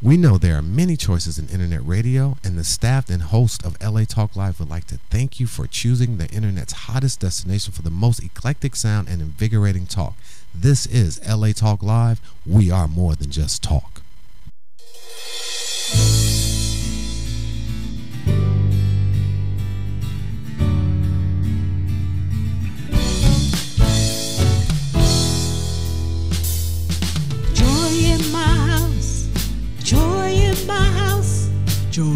We know there are many choices in internet radio, and the staff and host of LA Talk Live would like to thank you for choosing the internet's hottest destination for the most eclectic sound and invigorating talk. This is LA Talk Live. We are more than just talk. Joy,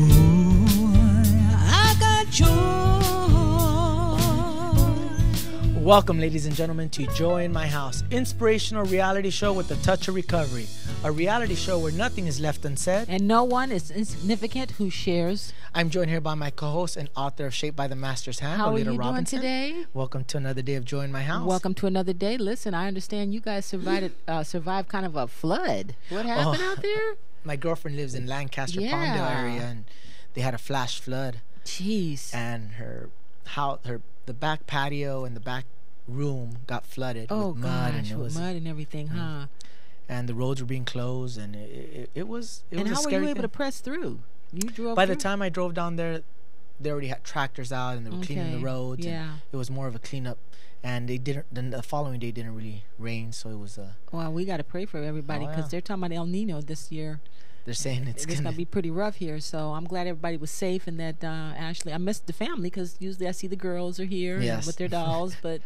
I got joy. Welcome, ladies and gentlemen, to Joy in My House, inspirational reality show with a touch of recovery. A reality show where nothing is left unsaid. And no one is insignificant who shares. I'm joined here by my co-host and author of Shaped by the Master's Hand, Lolita Robinson. How are you doing today? Welcome to another day of Joy in My House. Welcome to another day. Listen, I understand you guys survived kind of a flood. What happened out there? My girlfriend lives in Lancaster, Palmdale area, and they had a flash flood. Jeez. And the back patio and the back room got flooded with mud. Gosh, with mud and everything, huh? And the roads were being closed, and it was a scary thing. And how were you able to press through? You drove By the time I drove down there, they already had tractors out, and they were cleaning the roads. Yeah. And it was more of a cleanup. And then the following day didn't really rain, so it was well, we got to pray for everybody because they're talking about El Nino this year. They're saying it's gonna be pretty rough here, so I'm glad everybody was safe and that Ashley. I missed the family because usually I see the girls are here with their dolls, but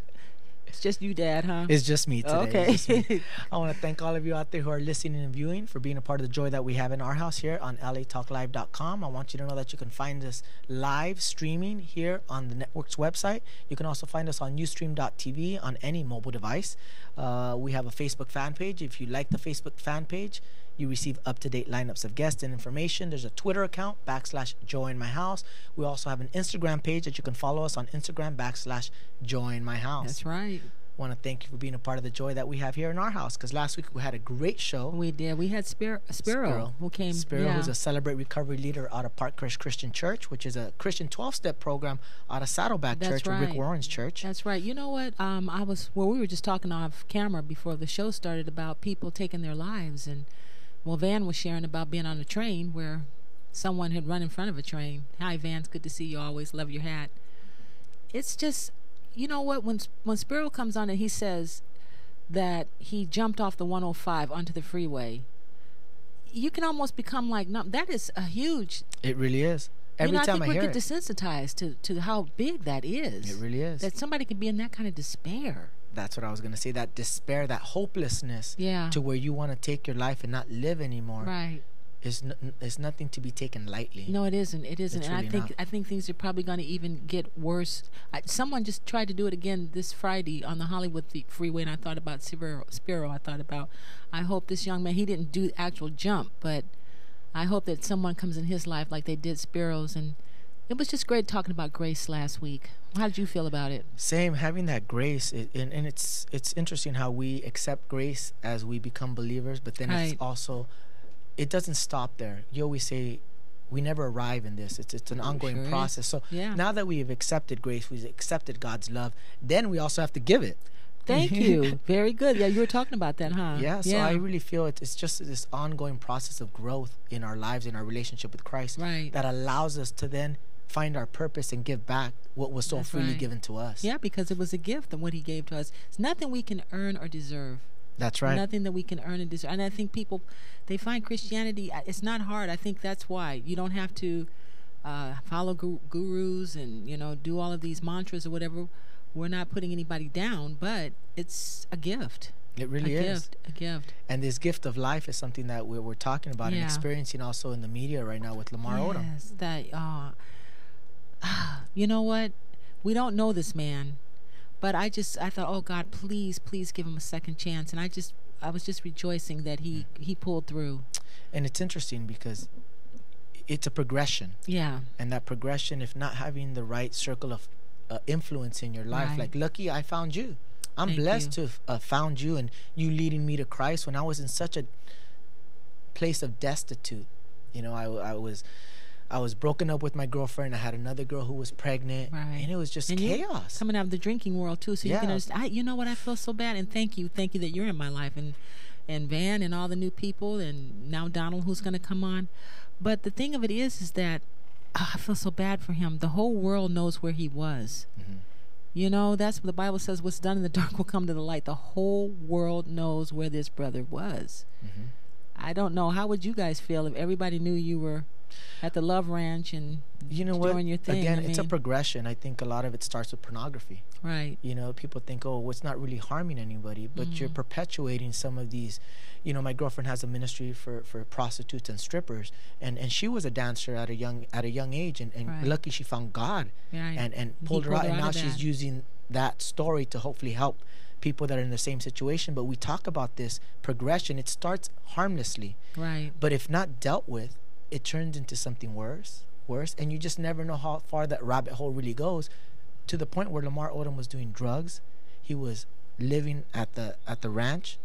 it's just you, Dad, huh? It's just me today. Okay. Just me. I want to thank all of you out there who are listening and viewing for being a part of the joy that we have in our house here on latalklive.com. I want you to know that you can find us live streaming here on the network's website. You can also find us on ustream.tv on any mobile device. We have a Facebook fan page. If you like the Facebook fan page, you receive up-to-date lineups of guests and information. There's a Twitter account, /JoyInMyHouse. We also have an Instagram page that you can follow us on Instagram, /JoyInMyHouse. That's right. Want to thank you for being a part of the joy that we have here in our house, because last week we had a great show. We did. We had Spiro who came. Spiro, who's a Celebrate Recovery leader out of Parkcrest Christian Church, which is a Christian 12-step program out of Saddleback Church, or Rick Warren's church. That's right. You know what? We were just talking off camera before the show started about people taking their lives, and Van was sharing about being on a train where someone had run in front of a train. Hi, Van. It's good to see you. Always love your hat. It's just, you know what? When Spiro comes on and he says that he jumped off the 105 onto the freeway, you can almost become like, no, that is a huge. It really is. Every time I hear it. I think we get desensitized to how big that is. It really is. That somebody can be in that kind of despair. That's what I was going to say. That despair, that hopelessness, to where you want to take your life and not live anymore. Right. It's nothing to be taken lightly. No, it isn't. It isn't. It's and really I think things are probably going to even get worse. Someone just tried to do it again this Friday on the Hollywood freeway, and I thought about Spiro. I hope this young man, he didn't do the actual jump, but I hope that someone comes in his life like they did Spiro's. And it was just great talking about grace last week. How did you feel about it? Same, having that grace, and it's interesting how we accept grace as we become believers, but then it's also, it doesn't stop there. You always say we never arrive in this. It's an ongoing process. So now that we have accepted grace, we've accepted God's love, then we also have to give it. Thank you. Very good. Yeah, you were talking about that, huh? Yeah, so I really feel it's just this ongoing process of growth in our lives, in our relationship with Christ, that allows us to then find our purpose and give back what was so freely given to us. Yeah, because it was a gift of what he gave to us. It's nothing we can earn or deserve. That's right. Nothing that we can earn and deserve. And I think people, they find Christianity, it's not hard. I think that's why. You don't have to follow gurus and, do all of these mantras or whatever. We're not putting anybody down, but it's a gift. It really is. A gift. And this gift of life is something that we're talking about and experiencing also in the media right now with Lamar Odom. Yes, you know what? We don't know this man, but I thought, oh God, please give him a second chance. And I was just rejoicing that he pulled through. And it's interesting because it's a progression. Yeah. And that progression, if not having the right circle of influence in your life, like lucky I found you. I'm blessed to have found you and you leading me to Christ when I was in such a place of destitute. I was I was broken up with my girlfriend. I had another girl who was pregnant, Right. and it was just And you chaos. coming out of the drinking world too, so you Yeah. can understand. You know what? I feel so bad, and thank you that you're in my life, and Van and all the new people, and now Donald who's going to come on. But the thing of it is that I feel so bad for him. The whole world knows where he was. Mhm. You know, that's what the Bible says. What's done in the dark will come to the light. The whole world knows where this brother was. Mhm. I don't know. How would you guys feel if everybody knew you were at the Love Ranch and You know what? doing your thing? Again, I it's a mean, progression. I think a lot of it starts with pornography. right. You know, people think, oh, well, it's not really harming anybody, but you're perpetuating some of these. You know, my girlfriend has a ministry for prostitutes and strippers, and she was a dancer at a young age, and Right. lucky she found God Right. and He pulled her out, and now of she's that. using that story to hopefully help people that are in the same situation. But we talk about this progression. It starts harmlessly, Right. but if not dealt with, it turns into something worse, and you just never know how far that rabbit hole really goes, to the point where Lamar Odom was doing drugs. He was living at the ranch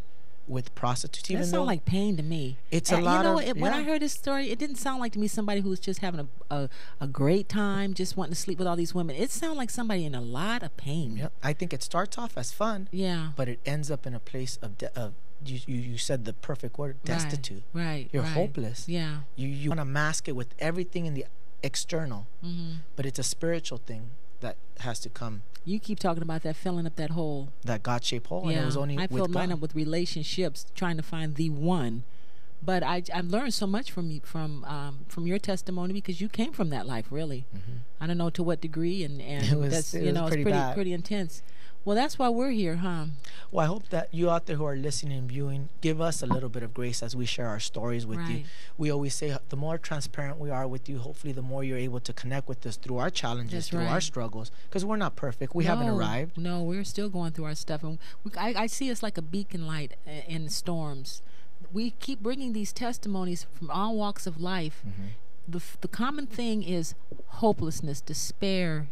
with prostitutes. That Even sounds though like pain to me. it's a lot you know, of when I yeah. heard this story, it didn't sound like to me somebody who was just having a great time, just wanting to sleep with all these women. It sounded like somebody in a lot of pain. Yeah, I think it starts off as fun, Yeah. but it ends up in a place of you said the perfect word, destitute. Right. You're right. hopeless. Yeah. You want to mask it with everything in the external, Hmm. but it's a spiritual thing that has to come, You keep talking about that filling up that hole. that God-shaped hole, and Yeah. it was only I with filled mine God. up with relationships, trying to find the one. But I've learned so much from you, from your testimony, because you came from that life, really. Mhm. I don't know to what degree, and It was- that's it you was know pretty it's bad. pretty intense. Well, that's why we're here, huh? Well, I hope that you out there who are listening and viewing, give us a little bit of grace as we share our stories with you. Right. We always say the more transparent we are with you, hopefully the more you're able to connect with us through our challenges, That's through our right. struggles, because we're not perfect. We haven't No, arrived. No, we're still going through our stuff, and I see us like a beacon light in storms. We keep bringing these testimonies from all walks of life. The common thing is hopelessness, despair,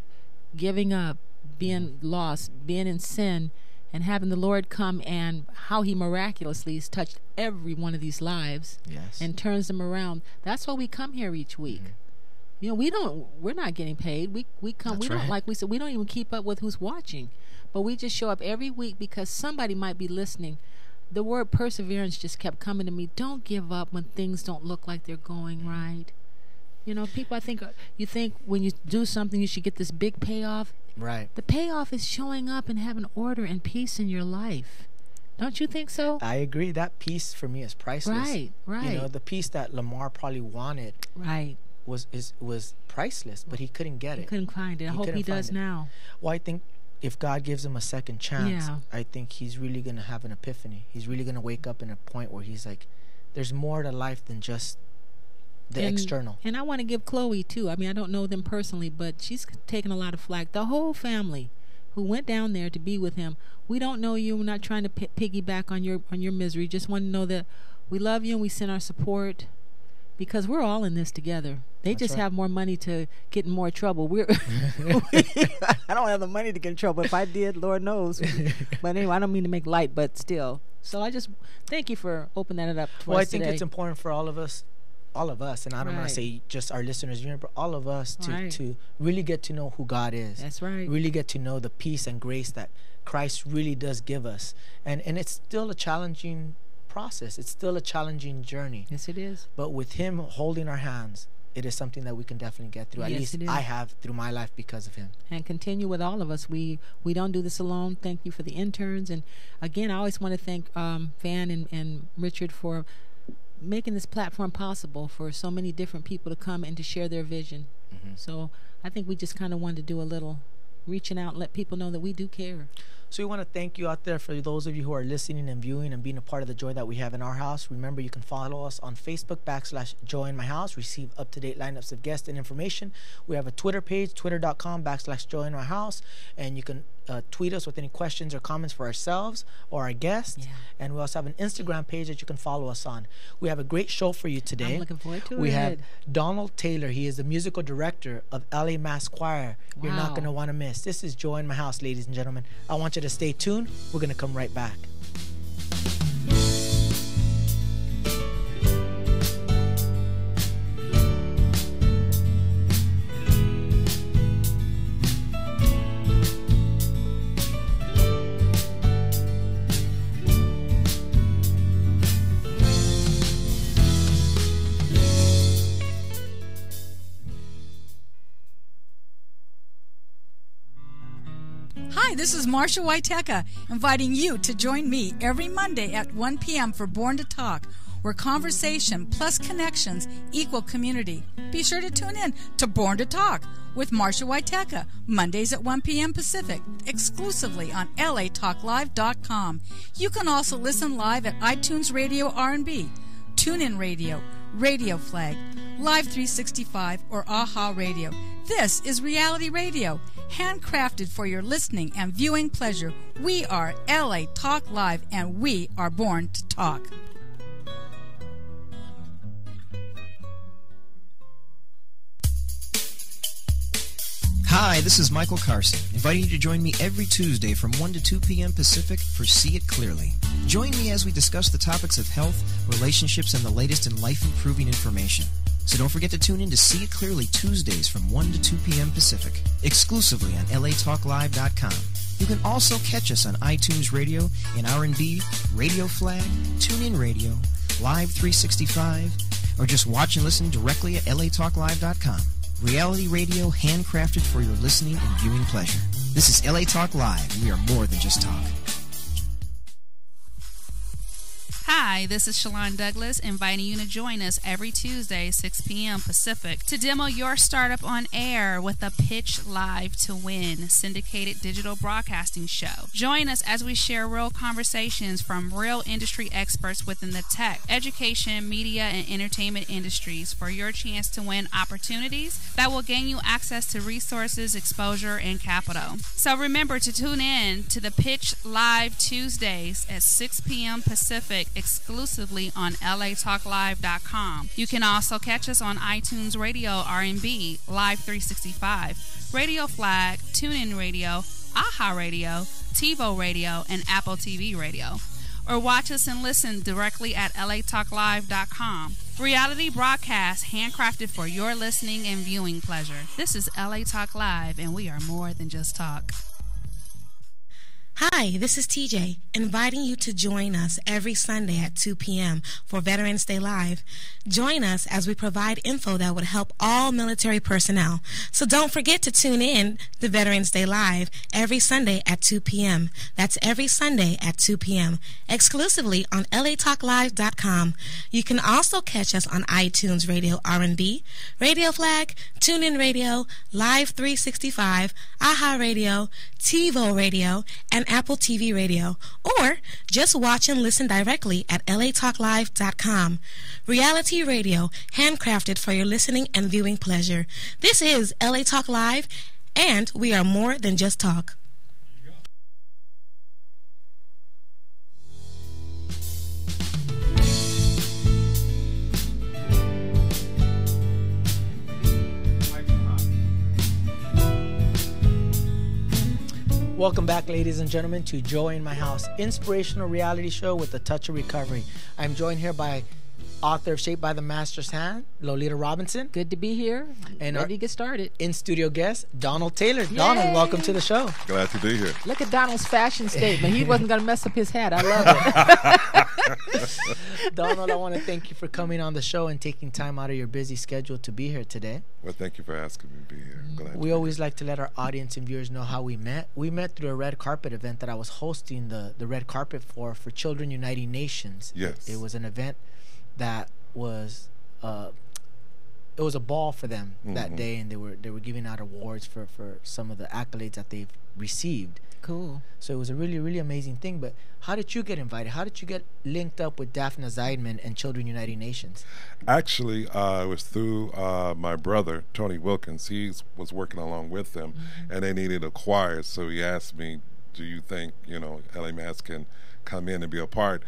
giving up, being lost, being in sin, and having the Lord come, and how He miraculously has touched every one of these lives Yes. and turns them around. That's why we come here each week. You know, we're not getting paid. We come. That's we don't, right. like we said, we don't even keep up with who's watching, but we just show up every week because somebody might be listening. The word perseverance just kept coming to me. Don't give up when things don't look like they're going right. You know, people, you think when you do something you should get this big payoff. Right. The payoff is showing up and having order and peace in your life. Don't you think so? I agree. That peace for me is priceless. Right, right. You know, the peace that Lamar probably wanted Right. was priceless, but he couldn't get He it. couldn't find it. I hope couldn't he find does it. now. Well, I think if God gives him a second chance, Yeah. I think he's really going to have an epiphany. He's really going to wake up in a point where he's like, there's more to life than just the external. And I want to give Chloe too. I mean, I don't know them personally, but she's taken a lot of flack. The whole family who went down there to be with him. We don't know you. We're not trying to piggyback on your misery. Just want to know that we love you and we send our support, because we're all in this together. They That's just right. have more money to get in more trouble. I don't have the money to get in trouble. If I did, Lord knows. But anyway, I don't mean to make light, but still. So I just thank you for opening it up for Well, I us think today. it's important for all of us, and I don't want Right. to say just our listeners, but all of us Right. to really get to know who God is. That's right. Really get to know the peace and grace that Christ really does give us. And it's still a challenging process. It's still a challenging journey. Yes, it is. But with Him holding our hands, it is something that we can definitely get through. At Yes, least it is. I have through my life because of Him. And continue with all of us. We don't do this alone. Thank you for the interns. And again, I always want to thank Van and Richard for making this platform possible for so many different people to come and to share their vision. Mhm. So I think we just kind of wanted to do a little reaching out and let people know that we do care. So we want to thank you out there for those of you who are listening and viewing and being a part of the joy that we have in our house. Remember, you can follow us on Facebook /Joy in My House. Receive up-to-date lineups of guests and information. We have a Twitter page, twitter.com/Joy in My House. And you can tweet us with any questions or comments for ourselves or our guests. Yeah. And we also have an Instagram page that you can follow us on. We have a great show for you today. I'm looking forward to We it. have Donald Taylor. He is the musical director of LA Mass Choir. You're not Wow. going to want to miss. This is Joy in My House, ladies and gentlemen. I want you to stay tuned. We're going to come right back. Hi, this is Marsha Waiteka, inviting you to join me every Monday at 1 p.m. for Born to Talk, where conversation plus connections equal community. Be sure to tune in to Born to Talk with Marsha Waiteka, Mondays at 1 p.m. Pacific, exclusively on latalklive.com. You can also listen live at iTunes Radio R&B, TuneIn Radio, Radio Flag, Live 365, or AHA Radio. This is Reality Radio, handcrafted for your listening and viewing pleasure. We are LA Talk Live, and we are born to talk. Hi, this is Michael Carson, inviting you to join me every Tuesday from 1 to 2 p.m. Pacific for See It Clearly. Join me as we discuss the topics of health, relationships, and the latest in life-improving information. So don't forget to tune in to See It Clearly Tuesdays from 1 to 2 p.m. Pacific, exclusively on latalklive.com. You can also catch us on iTunes Radio and R&B, Radio Flag, TuneIn Radio, Live 365, or just watch and listen directly at latalklive.com. Reality radio handcrafted for your listening and viewing pleasure. This is LA Talk Live, and we are more than just talk. Hi, this is Shalon Douglas, inviting you to join us every Tuesday, 6 p.m. Pacific, to demo your startup on air with the Pitch Live to Win syndicated digital broadcasting show. Join us as we share real conversations from real industry experts within the tech, education, media, and entertainment industries for your chance to win opportunities that will gain you access to resources, exposure, and capital. So remember to tune in to the Pitch Live Tuesdays at 6 p.m. Pacific, exclusively on latalklive.com. You can also catch us on iTunes Radio R&B, Live 365, Radio Flag, TuneIn Radio, AHA Radio, TiVo Radio, and Apple TV Radio. Or watch us and listen directly at latalklive.com. Reality broadcast handcrafted for your listening and viewing pleasure. This is LA Talk Live, and we are more than just talk. Hi, this is TJ, inviting you to join us every Sunday at 2 p.m. for Veterans Day Live. Join us as we provide info that would help all military personnel. So don't forget to tune in to Veterans Day Live every Sunday at 2 p.m. That's every Sunday at 2 p.m., exclusively on latalklive.com. You can also catch us on iTunes Radio R&B, Radio Flag, TuneIn Radio, Live 365, AHA Radio, TiVo Radio, and Apple TV Radio, or just watch and listen directly at latalklive.com. Reality radio, handcrafted for your listening and viewing pleasure. This is LA Talk Live, and we are more than just talk. Welcome back, ladies and gentlemen, to Joy in My House, inspirational reality show with a touch of recovery. I'm joined here by author of Shaped by the Master's Hand, Lolita Robinson. Good to be here. And ready to get started. In-studio guest, Donald Taylor. Yay! Donald, welcome to the show. Glad to be here. Look at Donald's fashion statement. He wasn't going to mess up his hat. I love it. Donald, I want to thank you for coming on the show and taking time out of your busy schedule to be here today. Well, thank you for asking me to be here. I'm glad We always like to let our audience and viewers know how we met. We met through a red carpet event that I was hosting the red carpet for Children Uniting Nations. Yes. It was an event that was it was a ball for them that day, and they were giving out awards for some of the accolades that they've received. Cool. So it was a really, really amazing thing. But how did you get invited? How did you get linked up with Daphne Zeidman and Children Uniting Nations? Actually, it was through my brother, Tony Wilkins. He was working along with them, and they needed a choir. So he asked me, do you think, LA Mass can come in and be a part?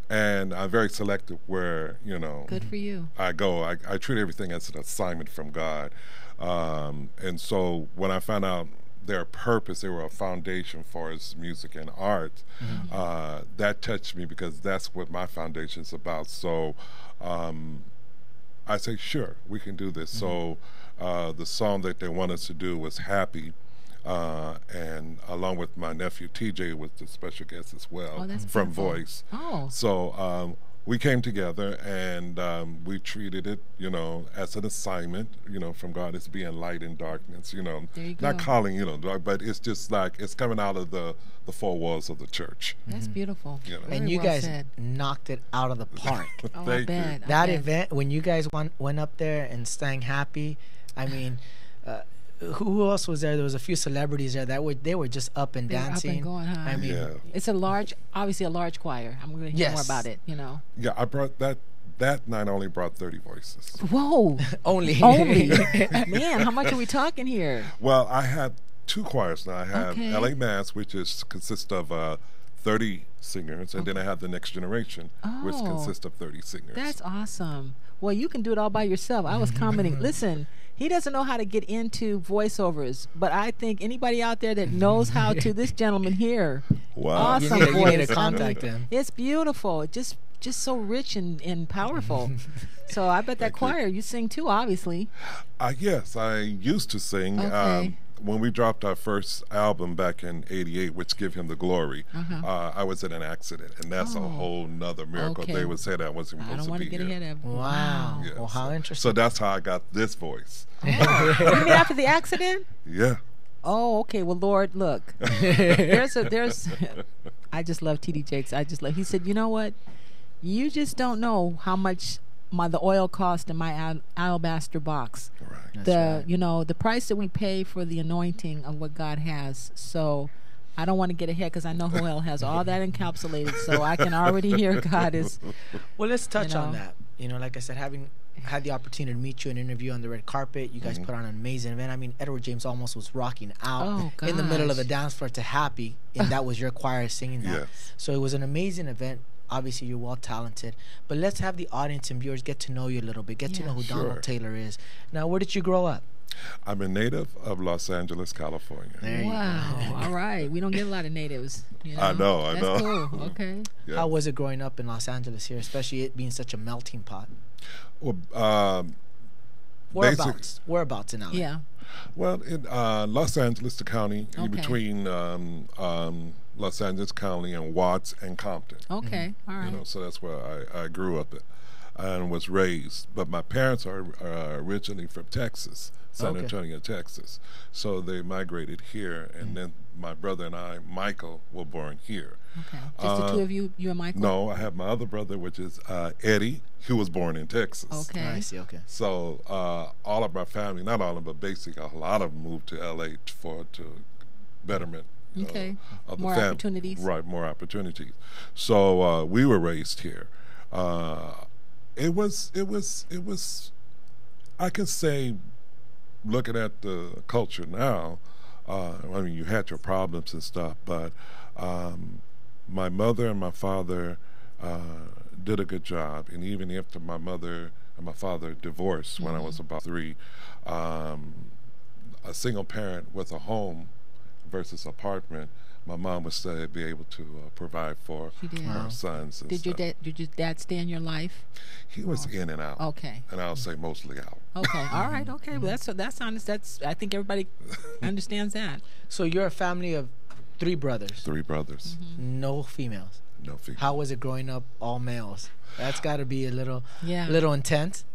And I'm very selective where, Good for you. I go. I treat everything as an assignment from God. And so when I found out their purpose, they were a foundation for his music and art, that touched me because that's what my foundation is about. So I say, sure, we can do this. So the song that they wanted us to do was Happy. And along with my nephew TJ was the special guest as well from Voice. Oh. So we came together and we treated it, as an assignment, from God. It's being light in darkness, There you not go. calling, but it's just like it's coming out of the four walls of the church. That's beautiful. And Very you well guys said. knocked it out of the park. Oh, I Thank you. bet. I That bet. event, when you guys went up there and sang happy, I mean, who else was there? There was a few celebrities there they were just up and They were up and dancing. going, huh? I mean, Yeah. It's obviously a large choir. I'm going to hear more Yes. about it, Yeah, I brought that night only brought 30 voices. Whoa. only. Only. Man, how much are we talking here? Well, I had two choirs now. I have Okay. LA Mass, which consists of 30 singers, and then I have the Next Generation, which Oh. consists of 30 singers. That's awesome. Well, you can do it all by yourself. I was commenting. Listen, he doesn't know how to get into voiceovers, but I think anybody out there that knows how to, this gentleman here, Wow. awesome You need to voice. I mean, contact him. It's beautiful. Just so rich and powerful. So I bet that Thank you. choir, you sing too, obviously. Yes, I used to sing. Okay. When we dropped our first album back in '88, which Give Him the Glory, I was in an accident, and that's a Uh-huh. Oh. whole nother miracle. Okay. They would say that I wasn't I supposed don't to want be to get here. ahead of Wow. Yeah, Well, how so interesting. that's how I got this voice. You mean after the accident? Yeah. Oh, okay. Well, Lord, look. there's I just love TD Jakes. He said, you know what? You just don't know how much the oil cost in my alabaster box. Right. That's right. The price that we pay for the anointing of what God has. So I don't want to get ahead because I know Joel has all that encapsulated. So I can already hear God is. Well, let's touch know. on that. Like I said, having had the opportunity to meet you and interview on the red carpet, you guys put on an amazing event. I mean, Edward James almost was rocking out Oh, in the middle of the gosh. dance floor to Happy, and that was your choir singing that. Yes. So it was an amazing event. Obviously, you're well talented, but let's have the audience and viewers get to know you a little bit, get to Yeah. know who Sure. Donald Taylor is. Now, where did you grow up? I'm a native of Los Angeles, California. There you Wow. All right. We don't get a lot of natives. I know, I That's know. cool. Okay. Yeah. How was it growing up in Los Angeles here, especially it being such a melting pot? Well, Whereabouts in LA? Yeah. Well, in Los Angeles, the county, in Okay. between Los Angeles County and Watts and Compton. Okay. All right. So that's where I grew up and was raised. But my parents are originally from Texas, San Okay. Antonio, Texas. So they migrated here, and then my brother and I, Michael, were born here. Okay. Just the two of you and Michael? No, I have my other brother, which is Eddie, who was born in Texas. Okay. I see. Okay. So all of my family, not all of them, but basically a lot of them moved to LA to betterment. Okay. Of the More opportunities. Right, more opportunities. So we were raised here. It was. I can say, looking at the culture now, I mean, you had your problems and stuff, but my mother and my father did a good job. And even after my mother and my father divorced when I was about 3, a single parent with a home versus apartment, my mom would still be able to provide for She did. her sons. And Did your dad stay in your life? He was in and out. Okay. And I'll say mostly out. Okay. All right. Okay. Well, that's honest. I think everybody understands that. So you're a family of 3 brothers, 3 brothers, no females. no female. How was it growing up all males? That's got to be a little intense.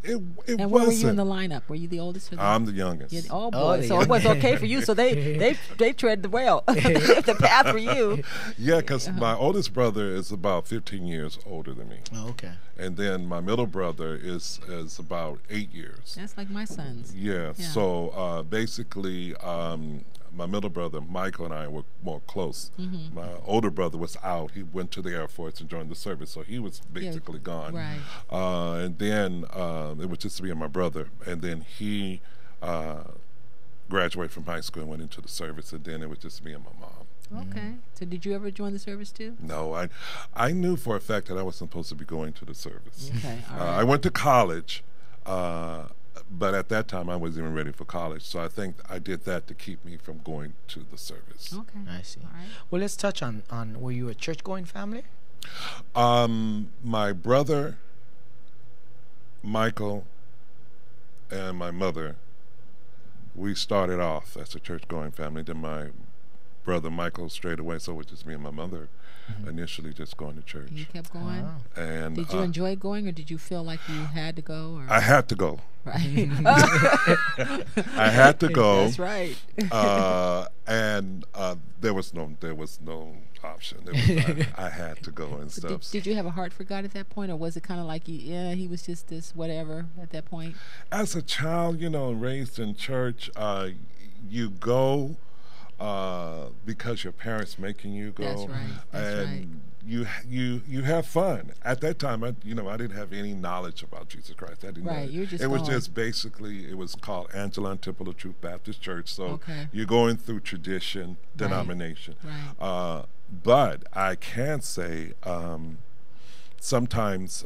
It And where were you in wasn't. the lineup? Were you the oldest? Or the I'm the youngest. Oh boy! Oh, the So it was okay for you. So they tread the well, the path for you. Yeah, because my oldest brother is about 15 years older than me. Oh, okay. And then my middle brother is about 8 years. That's like my sons. Yeah, Yeah. so basically, my middle brother, Michael, and I were more close. My older brother was out. He went to the Air Force and joined the service, so he was basically gone. Right. And then it was just me and my brother. And then he graduated from high school and went into the service, and then it was just me and my mom. Okay. So did you ever join the service too? No, I knew for a fact that I wasn't supposed to be going to the service. Okay. All I right. went to college, but at that time I wasn't even ready for college. So I think I did that to keep me from going to the service. Okay. I see. All right. Well, let's touch on were you a church-going family? My brother, Michael, and my mother, we started off as a church-going family. Then my brother Michael strayed away, so it was just me and my mother initially just going to church. You kept going. Wow. And Did you enjoy going, or did you feel like you had to go? Or? I had to go. Right. I had to go. That's right. And there was no option. I had to go and stuff. Did you have a heart for God at that point, or was it kind of like he was just this whatever at that point? As a child, raised in church, you go because your parents making you go. That's right. That's right. You have fun. At that time, I didn't have any knowledge about Jesus Christ. I didn't know. You're just it was going. just basically, it was called Angelon Temple of Truth Baptist Church. So Okay. you're going through tradition, denomination. Right. But I can say sometimes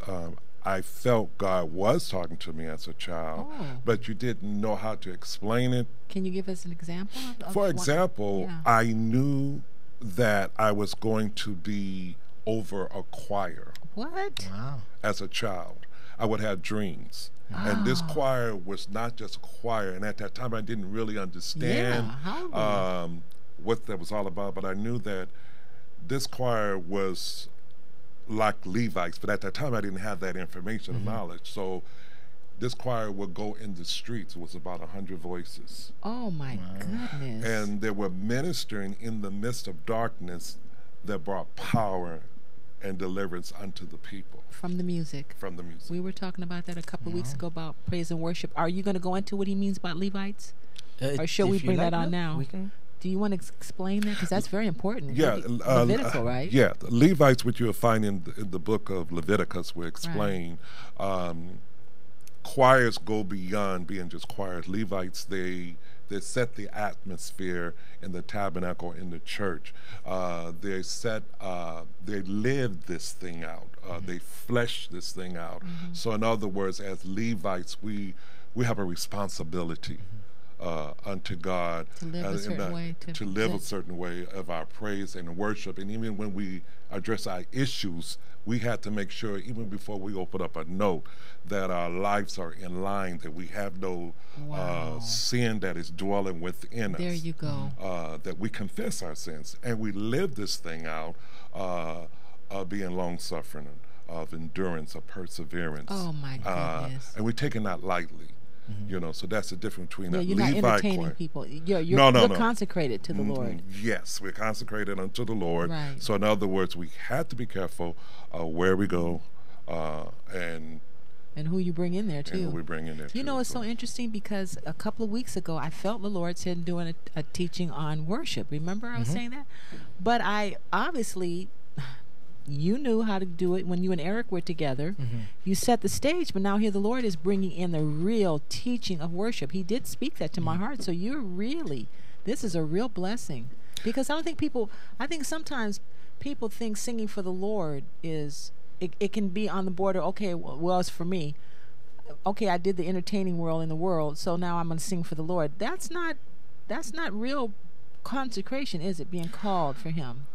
I felt God was talking to me as a child, but you didn't know how to explain it. Can you give us an example? For example, I knew that I was going to be over a choir. What? Wow. As a child, I would have dreams. And this choir was not just a choir. And at that time, I didn't really understand what that was all about. But I knew that this choir was like Levites. But at that time, I didn't have that information or knowledge. So this choir would go in the streets. It was about 100 voices. Oh, my goodness. And they were ministering in the midst of darkness that brought power and deliverance unto the people. From the music. From the music. We were talking about that a couple of weeks ago about praise and worship. Are you going to go into what he means about Levites? Or shall we bring that on now? We can. Do you want to explain that? Because that's very important. Yeah. Levitical, right? Yeah. The Levites, which you'll find in the book of Leviticus, will explain. Choirs go beyond being just choirs. Levites, they set the atmosphere in the tabernacle, in the church. They lived this thing out. They fleshed this thing out. So in other words, as Levites, we have a responsibility unto God to live a certain way. To live a certain way of our praise and worship. And even when we address our issues, we had to make sure, even before we open up a note, that our lives are in line, that we have no sin that is dwelling within us. There you go. That we confess our sins and we live this thing out, of being long-suffering, of endurance, of perseverance. Oh, my goodness. And we're taking that lightly. So that's the difference between that you're Levi not entertaining choir. people. You're consecrated to the Lord. Yes, we're consecrated unto the Lord. Right. So in other words, we have to be careful where we go and who you bring in there too. And who we bring in there too. It's so interesting because a couple of weeks ago I felt the Lord said doing a teaching on worship. Remember I was saying that? But I obviously, you knew how to do it when you and Eric were together. You set the stage, but now here the Lord is bringing in the real teaching of worship. He did speak that to my heart. So this is a real blessing. Because I think sometimes people think singing for the Lord is, it can be on the border, okay, well, it's for me. Okay, I did the entertaining world in the world, so now I'm going to sing for the Lord. That's not real consecration, is it, being called for him?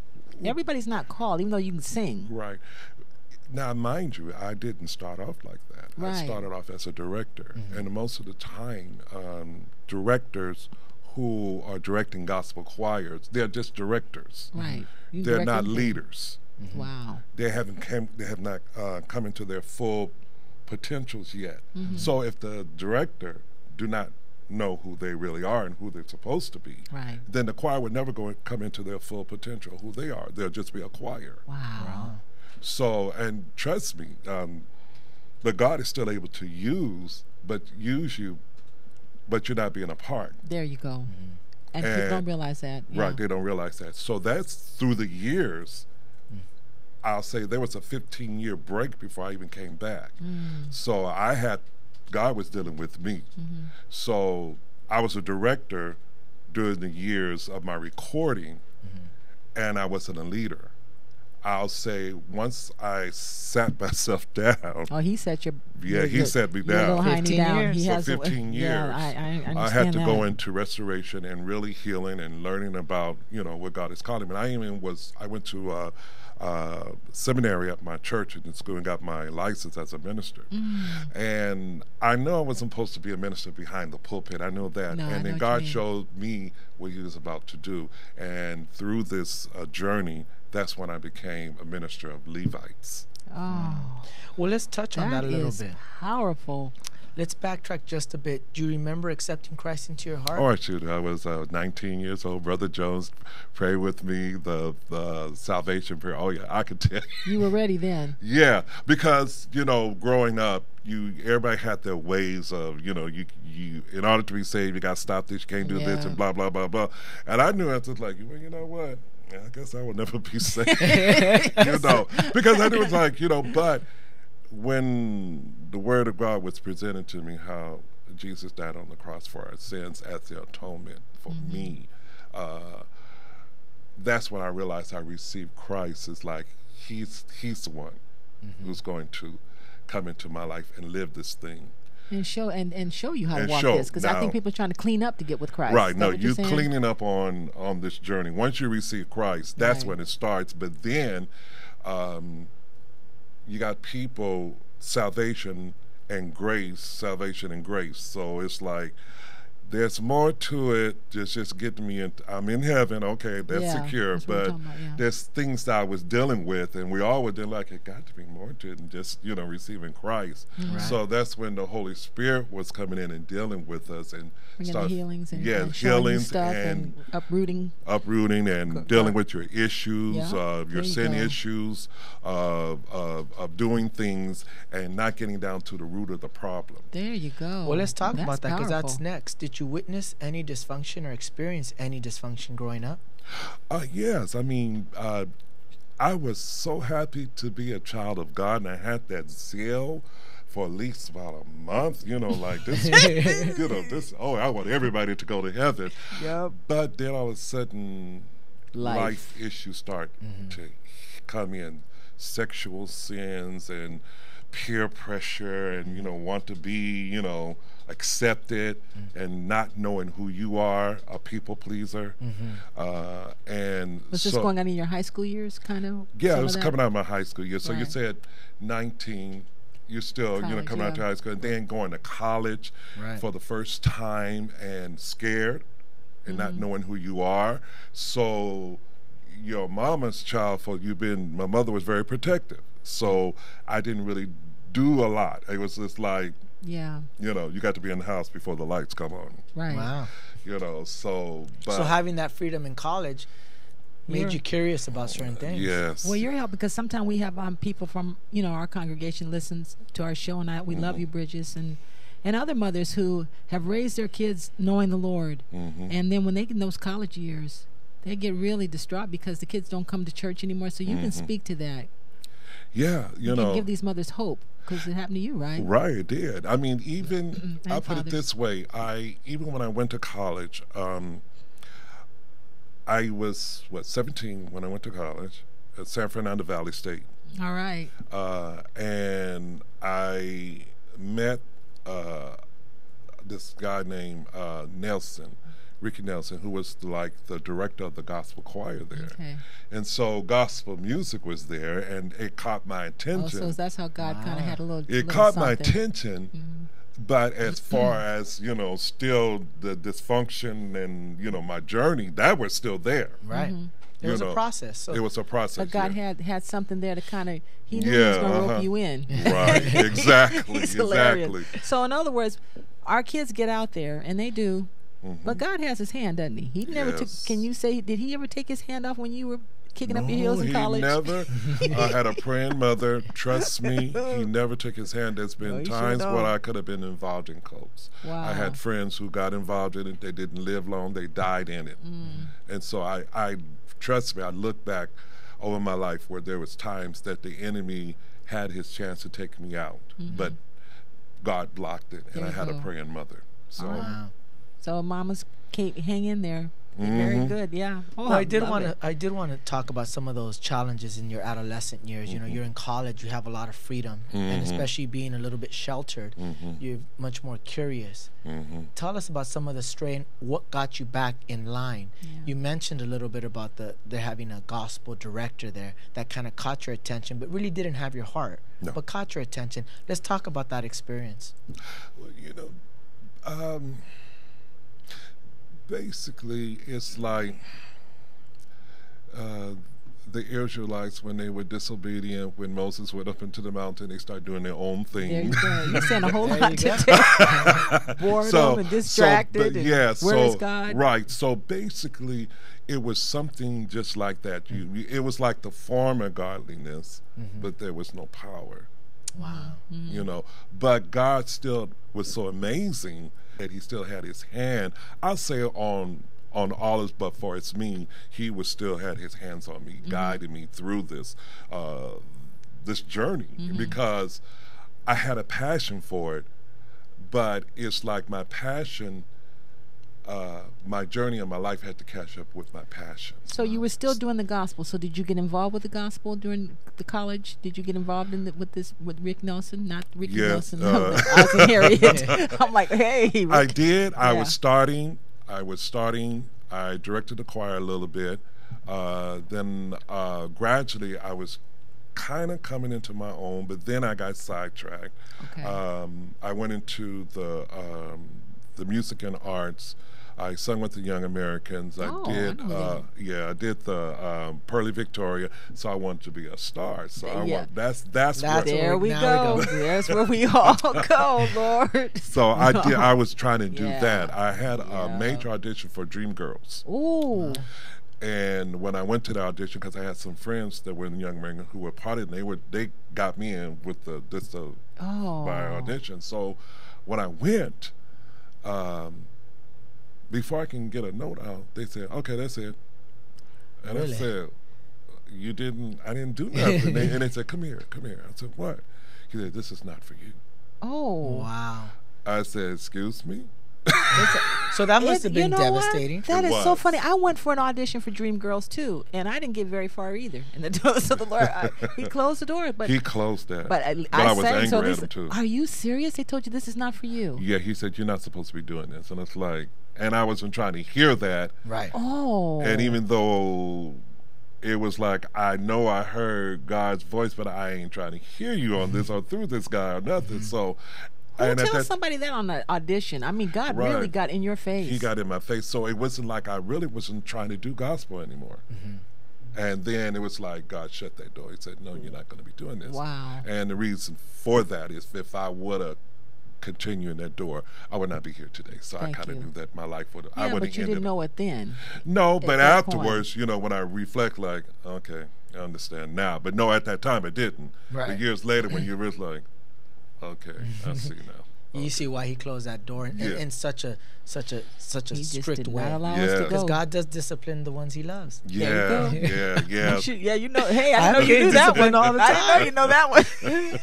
Everybody's not called, even though you can sing. Right. Now, mind you, I didn't start off like that. Right. I started off as a director. And most of the time, directors who are directing gospel choirs, they're just directors. Right. They're not leaders. Wow. They have not come into their full potentials yet. So if the director do not know who they really are and who they're supposed to be, right, then the choir would never come into their full potential, who they are. They'll just be a choir. Wow. So, and trust me, but God is still able to use you, but you're not being a part. There you go. And people don't realize that. Right, they don't realize that. So that's through the years. I'll say there was a 15-year break before I even came back. So God was dealing with me. So I was a director during the years of my recording, and I wasn't a leader. I'll say once I sat myself down. Oh, he set your. Yeah, he set me down. 15 years. He has 15 years. Yeah, I understand I had to that. go into restoration and really healing and learning about what God is calling me. And I went to seminary at my church and school and got my license as a minister. And I know I wasn't supposed to be a minister behind the pulpit. I know that. No, I and know then what God you mean. showed me what he was about to do. And through this journey, that's when I became a minister of Levites. Oh, Well, let's touch on that a little is bit. powerful. Let's backtrack just a bit. Do you remember accepting Christ into your heart? Oh, shoot. I was 19 years old. Brother Jones prayed with me, the salvation prayer. Oh, yeah, I could tell you. You were ready then. Yeah, because, growing up, everybody had their ways of, you in order to be saved, you got to stop this, you can't do this, Yeah. and blah, blah, blah, blah. And I knew I was like, well, you know what? I guess I will never be saved. Because I knew it was like, but when the word of God was presented to me, how Jesus died on the cross for our sins as the atonement for me, that's when I realized I received Christ. It's like he's the one who's going to come into my life and live this thing. And show you how to And walk show. this, because I Now- think people are trying to clean up to get with Christ. Right. Is that No, what you're you saying? cleaning up on this journey. Once you receive Christ, that's Right. when it starts. But then you got people, salvation and grace. So it's like there's more to it. Just getting me in. I'm in heaven. Okay, that's Yeah, secure. that's what we're But talking about, yeah. there's things that I was dealing with, and we all were dealing like it got to be more to it than just receiving Christ. Mm-hmm. So that's when the Holy Spirit was coming in and dealing with us and Bringing the healings and, yeah, and showing you healings stuff and uprooting. and dealing with your issues, Yeah, your there you sin go. issues, of doing things and not getting down to the root of the problem. There you go. Well, let's talk about that, because that's powerful. next. Did you witness any dysfunction or experience any dysfunction growing up? Yes, I mean, I was so happy to be a child of God, and I had that zeal for at least about a month, like this, this, I want everybody to go to heaven. Yep. But then all of a sudden, life issues start to come in, sexual sins and peer pressure and, want to be, accepted and not knowing who you are, a people pleaser. And Was this so, going on in your high school years, kind of? yeah, some it of was that? coming out of my high school year. So you Right. said 19, you're still, College, coming out to yeah. high school and then going to college Right. for the first time and scared and not Mm-hmm. knowing who you are. So your mama's child, my mother was very protective. So I didn't really do a lot. It was just like, Yeah, you got to be in the house before the lights come on. right. Wow. So, but So having that freedom in college made You're- you curious about certain things. yes. Well, you're helped because sometimes we have people from our congregation listens to our show, and we love you, Bridges, and other mothers who have raised their kids knowing the Lord, and then when they get in those college years, they get really distraught because the kids don't come to church anymore. So you can speak to that. Yeah, You can give these mothers hope because it happened to you, right? Right, it did. I mean, even And I put it fathers. this way: even when I went to college, I was 17 when I went to college at San Fernando Valley State, All right. and I met this guy named Ricky Nelson, who was like the director of the gospel choir there. Okay. And so gospel music was there, and it caught my Oh, attention. so that's how God kind of had a little. It little caught my something. attention, but as far as still the dysfunction and my journey, that was still there. Right. It was a process. So It was a process. But God yeah. had something there to kind of. He knew he was Yeah, going to uh-huh. rope you in. Right, exactly, It's hilarious. exactly. So in other words, our kids get out there and they do, but God has His hand, doesn't He? He never took. Yes. Can you say? Did He ever take His hand off when you were kicking up your heels in he college? never. I had a praying mother. Trust me, he never took his hand. There's been he sure times don't. where I could have been involved in cults. Wow. I had friends who got involved in it. They didn't live long. They died in it. And so I trust me. I look back over my life where there was times that the enemy had his chance to take me out, but God blocked it, and There I you had a go. praying mother. So Wow. So mamas, hang in there. Very good. Yeah. Oh, Well, I did love want to. it. I did want to talk about some of those challenges in your adolescent years. You know, you're in college. You have a lot of freedom, and especially being a little bit sheltered, you're much more curious. Tell us about some of the strain. What got you back in line? Yeah. You mentioned a little bit about the having a gospel director there that kind of caught your attention, but really didn't have your heart, No. but caught your attention. Let's talk about that experience. Well, basically, it's like the Israelites, when they were disobedient, when Moses went up into the mountain, they started doing their own thing. There you go. You're saying a whole There lot you go. today. Boredom and distracted. and yeah, where is God? Right. So basically, it was something just like that. It was like the form of godliness, but there was no power. Wow. You know, but God still was so amazing that he still had his hand. I'll say on all his, but for it's me, he was still had his hands on me, guiding me through this this journey, because I had a passion for it, but it's like my passion, my journey in my life had to catch up with my passion. So you were still doing the gospel. So did you get involved with the gospel during the college? Did you get involved in with Rick Nelson? Not Ricky Yes, Nelson. No, Oz and Harriet. I'm like, hey. Rick. I did. I Yeah. was starting. I directed the choir a little bit. Then gradually I was kind of coming into my own, but then I got sidetracked. Okay. I went into the music and arts. I sung with the Young Americans. Oh, I did, know them. I did the Pearly Victoria. So I wanted to be a star. So I Yeah. want that's That's where, There we Now we go. go. There's where we all go, Lord. So I did. I was trying to do Yeah. that. I had a Yeah. major audition for Dreamgirls, Ooh. and when I went to the audition, because I had some friends that were in Young Men who were part of it, they got me in with Oh. by audition. So when I went, before I can get a note out, they said, "Okay, that's it." And Really? I said, "You didn't? I didn't do nothing." And they said, "Come here, come here." I said, "What?" He said, "This is not for you." Oh. Wow. I said, "Excuse me." So that must have You been know what? devastating. That It is so was. funny. I went for an audition for Dreamgirls too, and I didn't get very far either. And the doors of the Lord, he closed the door. But He closed that. but I was sang, angry so at this, him too. are you serious? They told you this is not for you. Yeah, he said, "You're not supposed to be doing this." And it's like, and I wasn't trying to hear that. Right. Oh. And even though it was like, I know I heard God's voice, but I ain't trying to hear you on this or through this guy or nothing. So, Who and at tells that, somebody that on the audition? I mean, God really Right. got in your face. he got in my face. So it wasn't like I really wasn't trying to do gospel anymore. And then it was like God shut that door. He said, "No, you're not going to be doing this." Wow. And the reason for that is if I would have continued in that door, I would not be here today. So Thank I kind of you. knew that my life would. I Yeah, would but you didn't know it then. No, but that point. afterwards, when I reflect, like, okay, I understand now. But no, at that time, I didn't. Right. But years later, when you're just like, okay, I see now. You see why he closed that door in such a He just strict did way. not allow us Yeah. to Because go. God does discipline the ones he loves. Yeah, There you yeah, yeah. You should- yeah, you know. Hey, I I'm know you getting knew that disciplined one. all the I didn't know time. you know that one.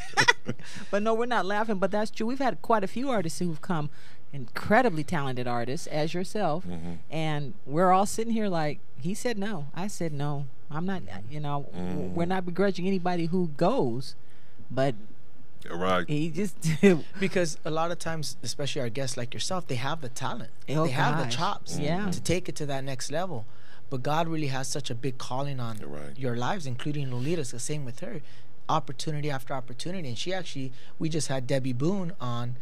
But no, we're not laughing. But that's true. We've had quite a few artists who've come, incredibly talented artists, as yourself, and we're all sitting here like, he said no, I said no. I'm not. We're not begrudging anybody who goes, but Right. he just. Because a lot of times, especially our guests like yourself, they have the talent. Oh, they have the gosh. chops Yeah. to take it to that next level. But God really has such a big calling on Right. your lives, including Lolita's. The same with her. Opportunity after opportunity. And we just had Debbie Boone on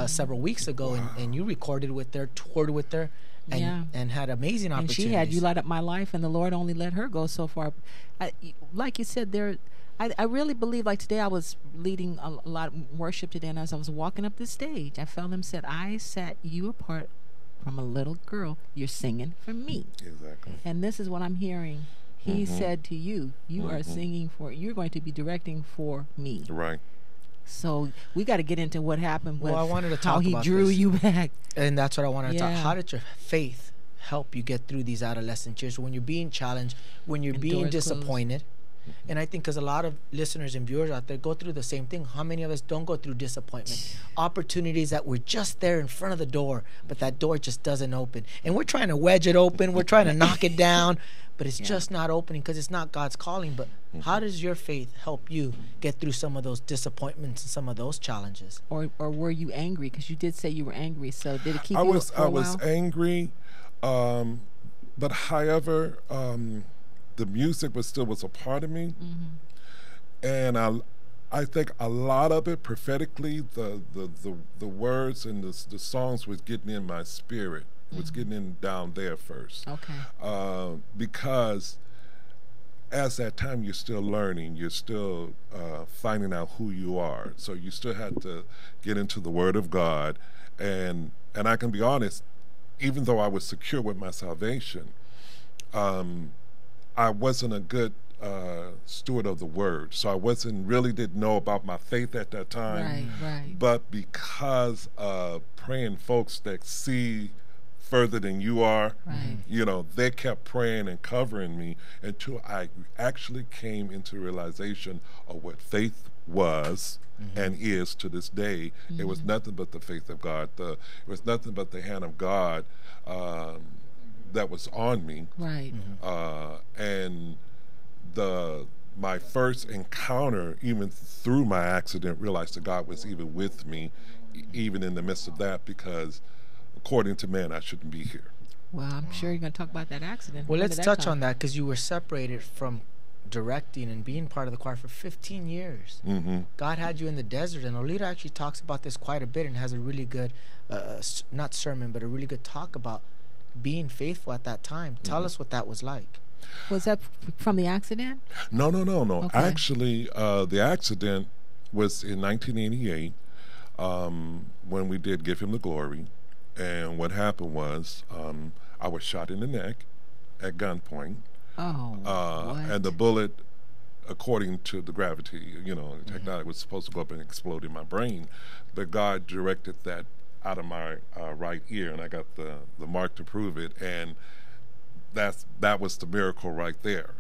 several weeks ago, and you recorded with her, toured with her, and, Yeah. and had amazing And opportunities. she had You Light Up My Life, and the Lord only let her go so far. Like you said, I really believe, like today I was leading a lot of worship today, and as I was walking up the stage, I felt him said, "I set you apart from a little girl. You're singing for me." Exactly. And this is what I'm hearing. He said to you, "You are singing you're going to be directing for me." Right. So we got to get into what happened with Well, I wanted to how talk he about drew this. you back. And that's what I wanted to talk. Yeah. How did your faith help you get through these adolescent years when you're being challenged, when you're being doors closed. disappointed, And I think because a lot of listeners and viewers out there go through the same thing. How many of us don't go through disappointment? Opportunities that were just there in front of the door, but that door just doesn't open. And we're trying to wedge it open. We're trying to knock it down, but it's just not opening because it's not God's calling. But how does your faith help you get through some of those disappointments and some of those challenges? Or were you angry? Because you did say you were angry. So did it keep I you was up for a I was while? angry, but however, the music was a part of me, and I think a lot of it prophetically, the words and the songs was getting in my spirit, was getting in down there first. Okay. Because as that time you're still learning, you're still finding out who you are. So you still have to get into the Word of God, and I can be honest, even though I was secure with my salvation, I wasn't a good steward of the Word. So I didn't know about my faith at that time. Right. But because of praying folks that see further than you are, they kept praying and covering me until I actually came into realization of what faith was and is to this day. It was nothing but the faith of God. It was nothing but the hand of God that was on me. Right. And my first encounter, even through my accident, realized that God was even with me, even in the midst of that, because according to man, I shouldn't be here. Well, I'm sure you're going to talk about that accident. Well, When let's did that touch come? on that because you were separated from directing and being part of the choir for 15 years. God had you in the desert, and Lolita actually talks about this quite a bit and has a really good, not sermon, but a really good talk about being faithful at that time. Tell us what that was like. Was that from the accident? No. Okay. Actually, the accident was in 1988 when we did Give Him the Glory. And what happened was I was shot in the neck at gunpoint. Oh, what? And the bullet, according to the gravity, technology, was supposed to go up and explode in my brain. But God directed that out of my right ear, and I got the mark to prove it. And that was the miracle right there.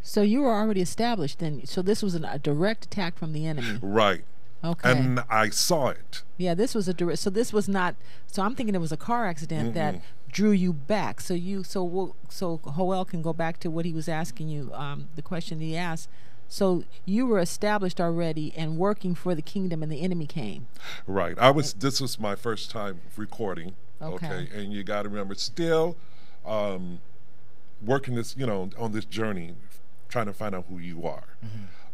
So you were already established then. So this was a direct attack from the enemy. Right. Okay. And I saw it. Yeah, this was a direct. So this was not. So I'm thinking it was a car accident that drew you back. So Joel can go back to what he was asking you. The question he asked. So you were established already and working for the kingdom, and the enemy came. Right. This was my first time recording. Okay. And you got to remember, still working this, on this journey, trying to find out who you are.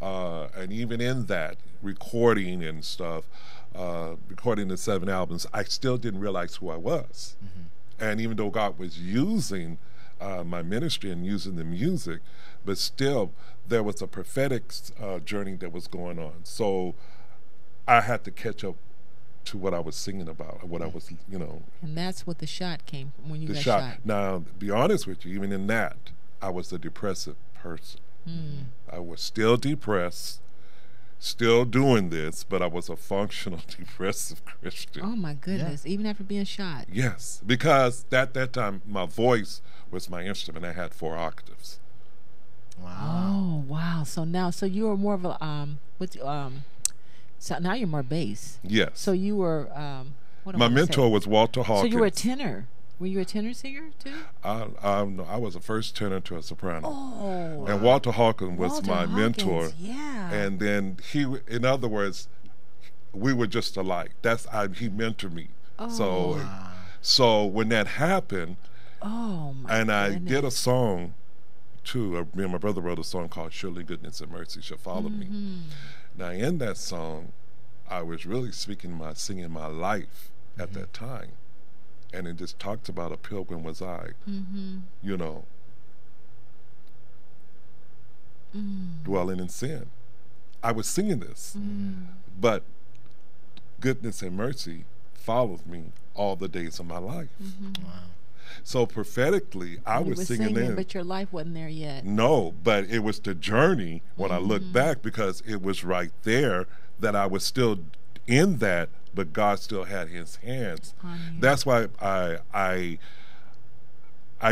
And even in that recording and stuff, recording the 7 albums, I still didn't realize who I was. And even though God was using my ministry and using the music, but still there was a prophetic journey that was going on. So I had to catch up to what I was singing about, what I was, And that's what the shot came from, when you got shot. Now, to be honest with you, even in that, I was a depressive person. I was still depressed, still doing this, but I was a functional depressive Christian. Oh my goodness! Even after being shot. Yes, because at that time my voice was my instrument. I had 4 octaves. Oh wow! So you were more of a so now you're more bass. Yes. So you were my mentor was Walter Hawkins. So you were a tenor. Were you a tenor singer too? I was the first tenor to a soprano. Oh. And Walter Hawkins was my mentor. Yeah. And then in other words, we were just alike. He mentored me. Oh. So when that happened, and I did a song too. Me and my brother wrote a song called "Surely Goodness and Mercy Shall Follow Me." Now in that song, I was really singing my life at that time. And it just talked about a pilgrim was I, dwelling in sin. I was singing this, but goodness and mercy followed me all the days of my life. Wow. So prophetically, I was singing in. But your life wasn't there yet. No, but it was the journey when I look back, because it was right there that I was still in that, but God still had His hands. That's why I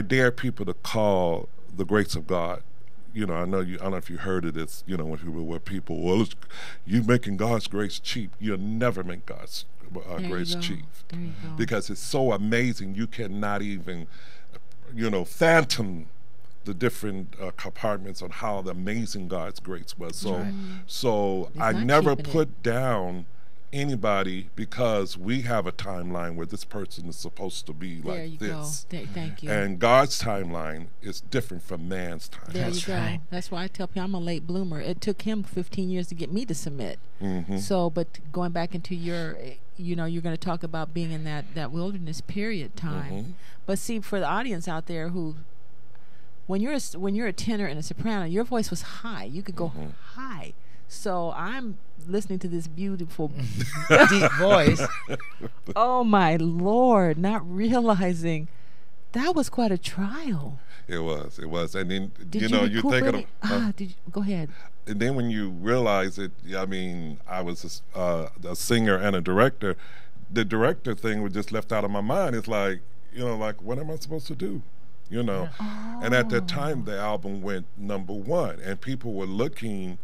dare people to call the grace of God, you know, I don't know if you heard of this, you know, where people, well, you making God's grace cheap. You'll never make God's grace cheap. There you go. Because it's so amazing, you cannot even, you know, fathom the different compartments on how amazing God's grace was. So, so I never put down anybody because we have a timeline where this person is supposed to be there like you this. Go. Thank you. And God's timeline is different from man's timeline. There you go. Right. That's why I tell people I'm a late bloomer. It took him 15 years to get me to submit. So, but going back into your, you know, you're going to talk about being in that wilderness period time. But see, for the audience out there who, when you're a tenor and a soprano, your voice was high. You could go high. So I'm listening to this beautiful deep voice. Oh my Lord, not realizing that was quite a trial. It was. And then, did you know, you're thinking of... go ahead. And then when you realize it, I mean, I was a singer and a director. The director thing was just left out of my mind. It's like, you know, like, what am I supposed to do? You know? And at that time, the album went #1, and people were looking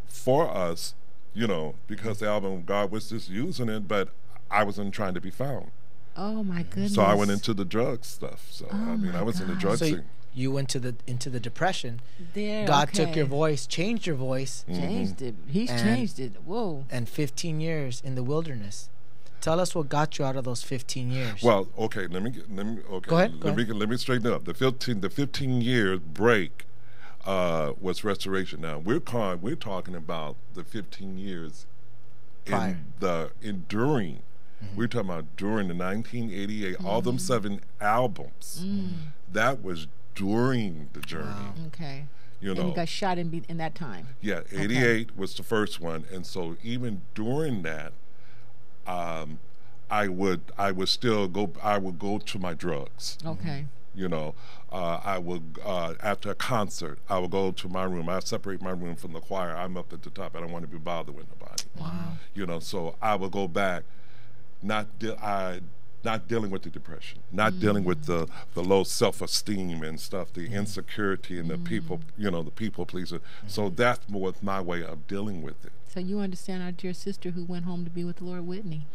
for us, you know, because the album, God was just using it, but I wasn't trying to be found. Oh my goodness. So I went into the drug stuff. So I mean, I was in the drug scene. You went into the depression. There, God took your voice, changed your voice. Changed it. He's changed it. Whoa. And 15 years in the wilderness. Tell us what got you out of those 15 years. Well, okay, let me Go ahead. Let me straighten it up. The 15 year break was restoration. Now we're talking about the 15 years enduring. We're talking about during the 1988, all them 7 albums. That was during the journey. Wow. Okay. You know, and you got shot in that time. Yeah, 88 was the first one, and so even during that, I would still go. I would go to my drugs. Okay. You know, I would after a concert, I would go to my room. I separate my room from the choir. I'm up at the top. I don't want to be bothered with nobody. Wow. You know, so I would go back, not dealing with the depression, not dealing with the low self-esteem and stuff, the insecurity and the people, you know, the people pleaser. So that's more my way of dealing with it. So you understand our dear sister who went home to be with the Lord, Whitney.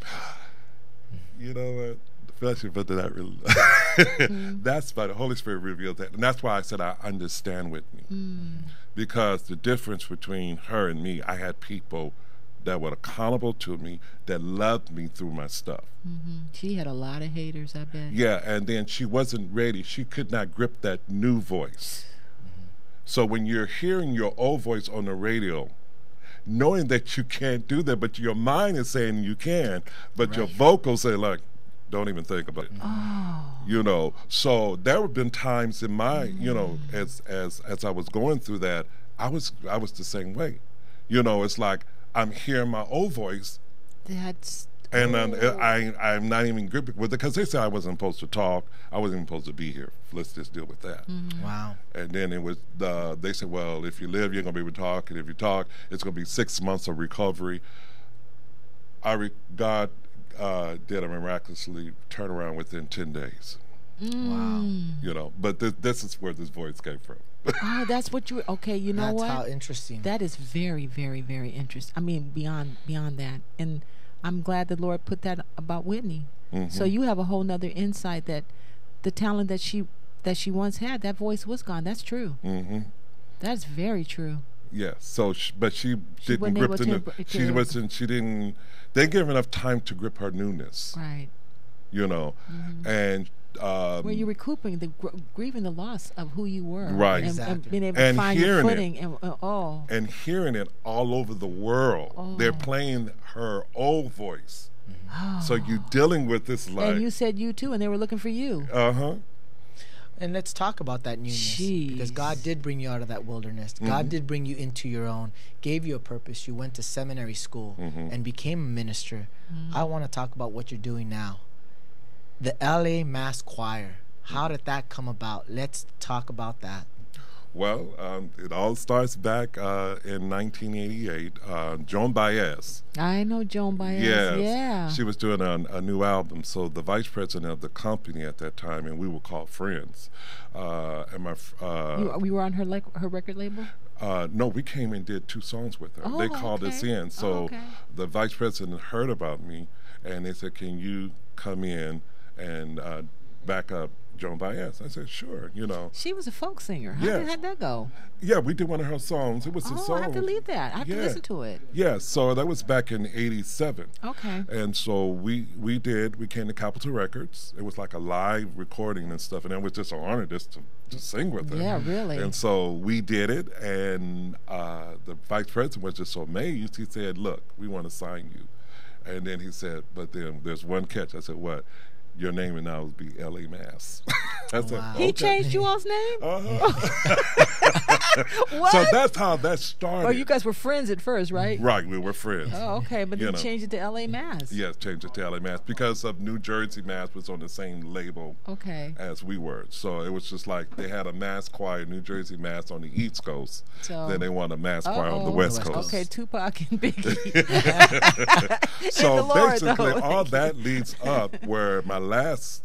You know what? Especially, but that really, that's why the Holy Spirit revealed that. And that's why I said I understand Whitney. Because the difference between her and me, I had people that were accountable to me, that loved me through my stuff. She had a lot of haters, I bet. Yeah, and then she wasn't ready. She could not grip that new voice. So when you're hearing your old voice on the radio, knowing that you can't do that, but your mind is saying you can, but your vocals say, like, don't even think about it. You know, so there have been times in my, you know, as I was going through that, I was the same way. You know, it's like I'm hearing my old voice, and I'm not even gripping with it, because they said I wasn't supposed to talk. I wasn't even supposed to be here. Let's just deal with that. Wow. And then it was they said, well, if you live, you're gonna be able to talk, and if you talk, it's gonna be 6 months of recovery. God did a miraculously turnaround within 10 days. Wow. You know, but this is where this voice came from. Oh, that's what you. Okay, you know what? That's how interesting. That is very, very, very interesting. I mean, beyond that, and I'm glad the Lord put that about Whitney. So you have a whole nother insight that the talent that she once had, that voice was gone. That's true. That's very true. Yeah. So, but she didn't grip the. She didn't. They didn't give her enough time to grip her newness. Right. You know, and. Where you're recouping, grieving the loss of who you were, right? And being able to find your footing, and hearing it all over the world. They're playing her old voice, so you're dealing with this like. And you said you too, and they were looking for you. And let's talk about that newness, because God did bring you out of that wilderness. God did bring you into your own, gave you a purpose. You went to seminary school and became a minister. I want to talk about what you're doing now. The LA Mass Choir. How did that come about? Let's talk about that. Well, it all starts back in 1988. Joan Baez. I know Joan Baez. Yes. Yeah. She was doing a new album. So the vice president of the company at that time, and we were called friends. And my we were on her record label? no, we came and did 2 songs with her. Oh, They called us okay. in. So okay. the vice president heard about me, and they said, "Can you come in and back up Joan Baez?" I said, "Sure." You know. She was a folk singer. Yes. How'd that go? Yeah, we did one of her songs. It was a Oh, song. I have to leave that. I have to Yeah. listen to it. Yeah, so that was back in '87. Okay. And so we came to Capitol Records. It was like a live recording and stuff, and it was just an honor just to sing with her. Yeah, really. And so we did it, and the vice president was just so amazed. He said, "Look, we want to sign you." And then he said, "But then there's one catch." I said, "What?" "Your name and now will be L.A. Mass." I said, Wow. He "Okay." changed you all's name? What? So that's how that started. Oh, you guys were friends at first, right? Right, we were friends. Oh, okay. But You then know. you changed it to L.A. Mass. Yes, changed it to LA Mass because of New Jersey Mass was on the same label Okay. as we were. So it was just like they had a mass choir, New Jersey Mass on the East Coast. So- Then they wanted a mass choir on the Uh-oh. West West Coast. Okay, Tupac and Biggie. So the Lord, basically, though. all that leads up where my last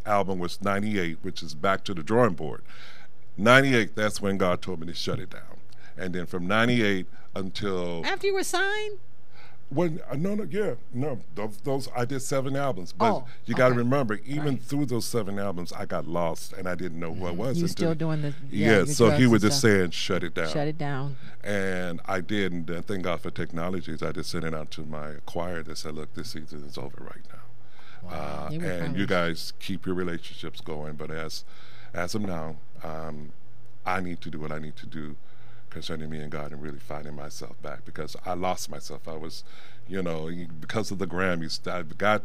album was 98, which is Back to the Drawing Board. 98, that's when God told me to shut it down. And then from 98 until After you were signed? when those I did 7 albums, but Oh, you got to okay. remember, even Right. through those 7 albums, I got lost and I didn't know who I was. You until- still doing the yeah. your So drugs he and was just stuff. saying, "Shut it down." Shut it down. And I did, and then thank God for technologies. I just sent it out to my choir that said, "Look, this season is over right now, They were and you encouraged. guys keep your relationships going. But as of now, I need to do what I need to do concerning me and God, and really finding myself back because I lost myself. I was, because of the Grammys,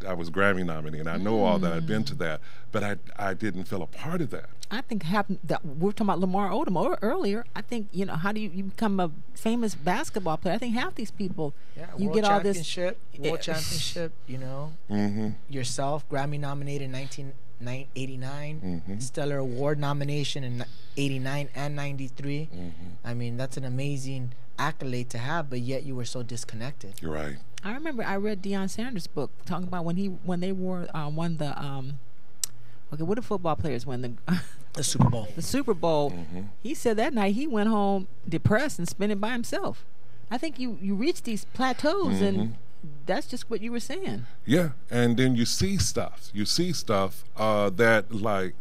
I was Grammy nominated, and I know all that. I've been to that, but I didn't feel a part of that. I think that we were talking about Lamar Odom earlier. I think how do you become a famous basketball player? I think half these people you World get all this World Championship, Mm-hmm. yourself, Grammy nominated in 1989, Mm-hmm. Stellar Award nomination in 89 and 93. Mm-hmm. I mean, that's an amazing accolade to have, but yet you were so disconnected. You're right. I remember I read Deion Sanders' book talking about when they won the what do football players win The Super Bowl. the Super Bowl? Mm-hmm. He said that night he went home depressed and spent it by himself. I think you reach these plateaus and that's just what you were saying. Yeah, and then you see stuff. That like,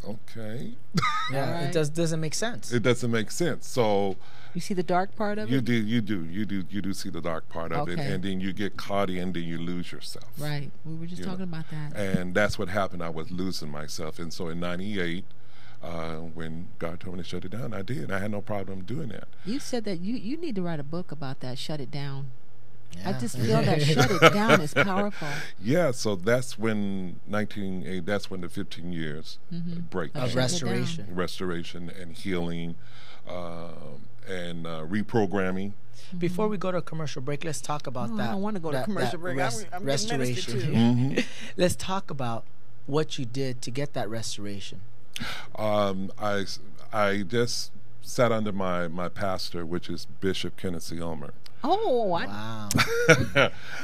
okay, Yeah, Right. it doesn't make sense. it doesn't make sense. So You see the dark part of you it? do see the dark part of it, Okay. and then you get caught in, then you lose yourself. Right. We were just You know. talking about that. And that's what happened. I was losing myself, and so in '98, when God told me to shut it down, I did. I had no problem doing that. You said that you need to write a book about that. Shut it down. I Yeah. just feel that shut it down is powerful. Yeah, so that's when that's when the 15 years break Of Of came. restoration. Restoration and healing, and reprogramming. Before we go to a commercial break, let's talk about Oh, that. I don't want to go to that- commercial that break. I'm getting restoration. ministered to. Mm-hmm. Let's talk about what you did to get that restoration. I just sat under my pastor, which is Bishop Kenneth C. Ulmer. Oh, Wow.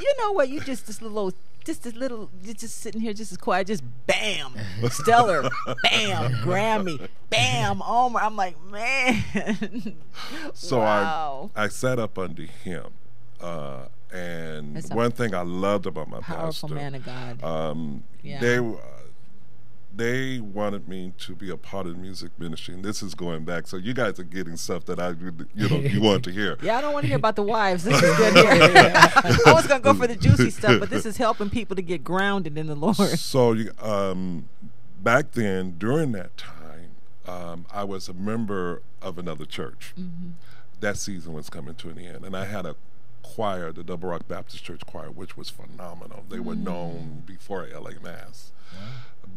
you know what? You just this little, you're just sitting here just as quiet, just bam, Stellar, bam, Grammy, bam, Omer. I'm like, man. So wow. I sat up under him, and That's a one thing I loved about my Powerful pastor, man of God. Yeah. they wanted me to be a part of the music ministry, and this is going back. So you guys are getting stuff that you want to hear. Yeah, I don't want to hear about the wives. This is good here. I was gonna go for the juicy stuff, but this is helping people to get grounded in the Lord. So back then, during that time, I was a member of another church. That season was coming to an end, and I had a choir, the Double Rock Baptist Church Choir, which was phenomenal. They were known before LA Mass.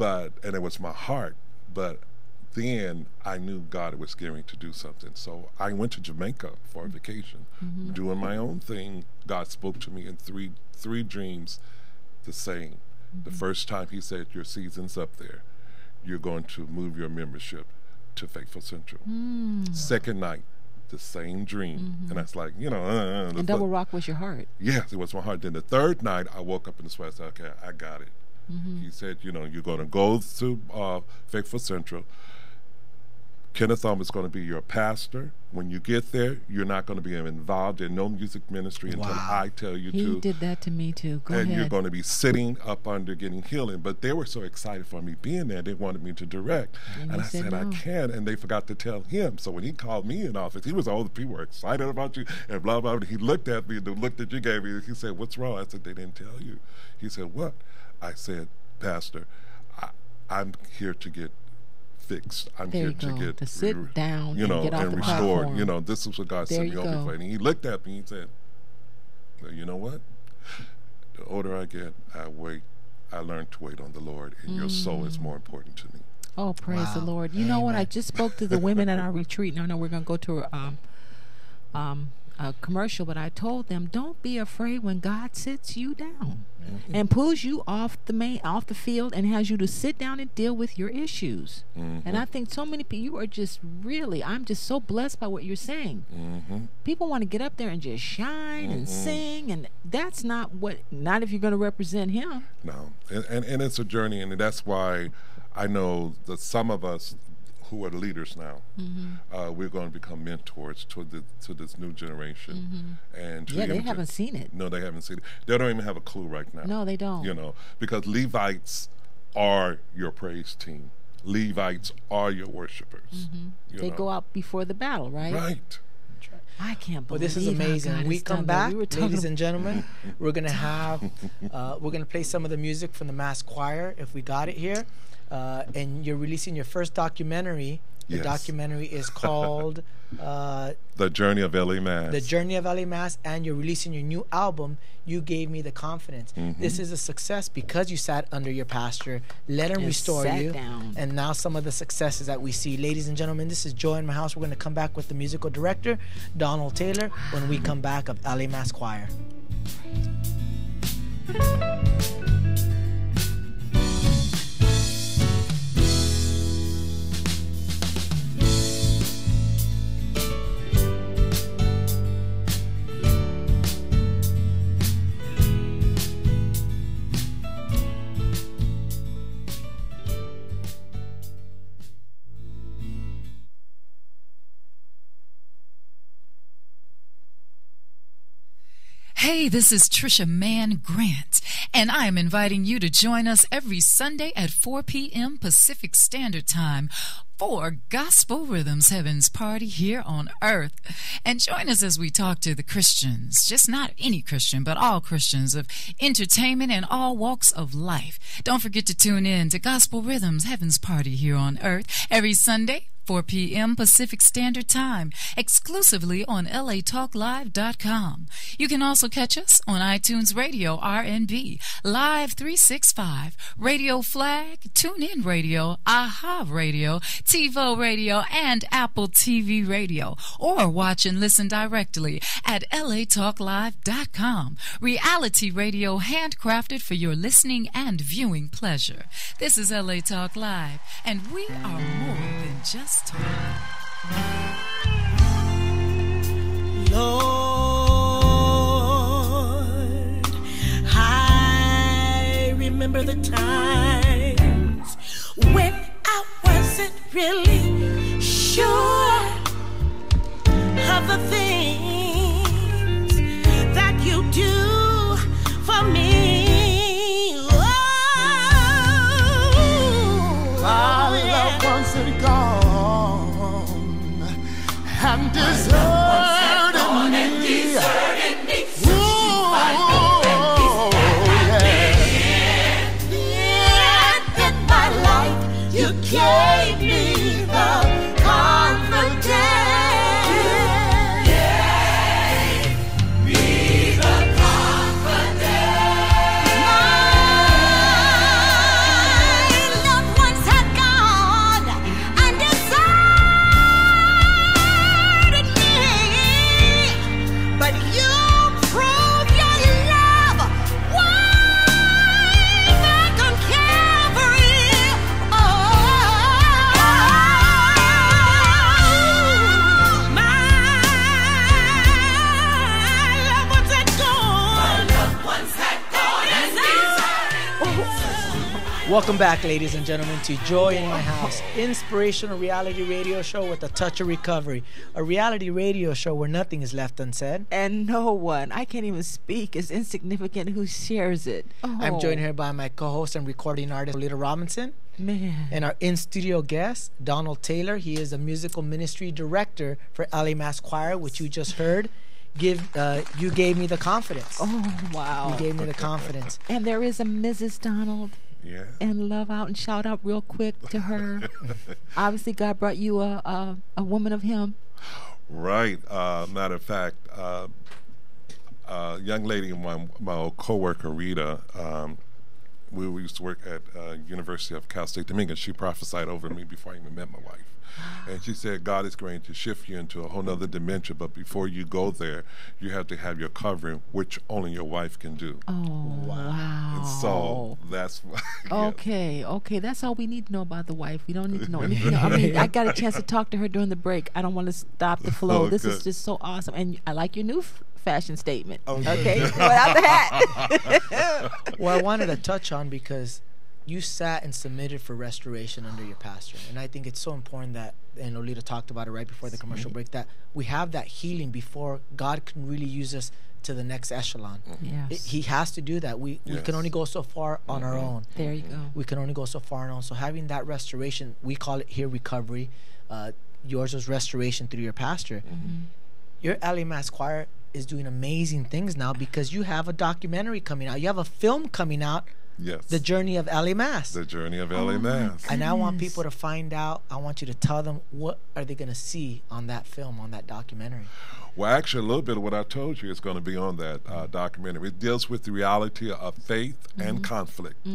And it was my heart. But then I knew God was gearing to do something. So I went to Jamaica for a vacation, doing my own thing. God spoke to me in three dreams to sing. The first time he said, "Your season's up there. You're going to move your membership to Faithful Central. Second night, the same dream. And that's like, And Double Rock was your heart. Yes, it was my heart. Then the third night, I woke up in the sweat and said, okay, I got it. He said, you're going to go to Faithful Central. Kenneth is going to be your pastor. When you get there, you're not going to be involved in no music ministry until I tell you to. He did that to me too. Go and ahead. you're going to be sitting up under getting healing. But they were so excited for me being there, they wanted me to direct. And I said, I can. And they forgot to tell him. So when he called me in office, he was all the people were excited about you and blah, blah, blah. He looked at me, the look that you gave me, he said, what's wrong? I said, they didn't tell you. He said, what? I said, Pastor, I'm here to get fixed. I'm here to get to sit down and get off and the restored. platform. This is what God sent me over for. And he looked at me and he said, well, you know what? The older I get, I learn to wait on the Lord, and your soul is more important to me. Oh, praise the Lord. You know what? I just spoke to the women at our retreat, and I know we're going to go to a commercial, but I told them, don't be afraid when God sits you down and pulls you off the field and has you to sit down and deal with your issues. And I think so many people, you are just really, I'm just so blessed by what you're saying. People want to get up there and just shine and sing, and that's not if you're going to represent him. No, and it's a journey, and that's why I know that some of us who are the leaders now, we're going to become mentors to this new generation. And they haven't seen it. No, they haven't seen it. They don't even have a clue right now. No, they don't. Because Levites are your praise team. Levites are your worshipers. They go out before the battle, right? Right. I can't believe. Well, this is amazing. When we come back, ladies and gentlemen, we're gonna have we're gonna play some of the music from the mass choir if we got it here. And you're releasing your first documentary. The documentary is called The Journey of L.A. Mass. The Journey of L.A. Mass, and you're releasing your new album, You Gave Me the Confidence. This is a success because you sat under your pastor, let him restore you, and now some of the successes that we see. Ladies and gentlemen, this is Joy in My House. We're going to come back with the musical director, Donald Taylor, when we come back of L.A. Mass Choir. Hey, this is Trisha Mann Grant, and I am inviting you to join us every Sunday at 4 p.m. Pacific Standard Time for Gospel Rhythms Heaven's Party here on Earth. And join us as we talk to the Christians, just not any Christian, but all Christians of entertainment and all walks of life. Don't forget to tune in to Gospel Rhythms Heaven's Party here on Earth every Sunday, 4 p.m. Pacific Standard Time, exclusively on latalklive.com. You can also catch us on iTunes Radio, RNB, Live 365, Radio Flag, TuneIn Radio, AHA Radio, TiVo Radio, and Apple TV Radio, or watch and listen directly at latalklive.com. Reality radio handcrafted for your listening and viewing pleasure. This is LA Talk Live, and we are more than just talk. Lord, I remember the times when I wasn't really sure of the things that you do for me. Our loved ones are gone and deserted me. In my life, you gave me the Welcome back, ladies and gentlemen, to Joy in My House, inspirational reality radio show with a touch of recovery. A reality radio show where nothing is left unsaid. And no one, I can't even speak, is insignificant who shares it. Oh. I'm joined here by my co-host and recording artist, Lolita Robinson. Man. And our in-studio guest, Donald Taylor. He is a musical ministry director for LA Mass Choir, which you just heard. You gave me the confidence. Oh, wow. You gave me the confidence. And there is a Mrs. Donald. Yeah. And love out and shout out real quick to her. Obviously, God brought you a woman of Him. Right. Matter of fact, young lady, my old coworker Rita, we used to work at University of Cal State Dominguez. She prophesied over me before I even met my wife. And she said, God is going to shift you into a whole nother dimension, but before you go there, you have to have your covering, which only your wife can do. Oh, wow. And so that's why. Okay. That's all we need to know about the wife. We don't need to know anything else. I mean, I got a chance to talk to her during the break. I don't want to stop the flow. This is just so awesome. And I like your new fashion statement. Okay? Without the hat. Well, I wanted to touch on because you sat and submitted for restoration under your pastor. And I think it's so important that, and Lolita talked about it right before the commercial break, that we have that healing before God can really use us to the next echelon. Yes. He has to do that. We can only go so far on our own. There you go. We can only go so far on our own. So having that restoration, we call it here recovery. Yours was restoration through your pastor. Your LA Mass Choir is doing amazing things now because you have a documentary coming out. You have a film coming out. Yes. The Journey of LA Mass. The Journey of LA Mass. And I want people to find out. I want you to tell them what are they going to see on that film, on that documentary. Well, actually, a little bit of what I told you is going to be on that documentary. It deals with the reality of faith and conflict,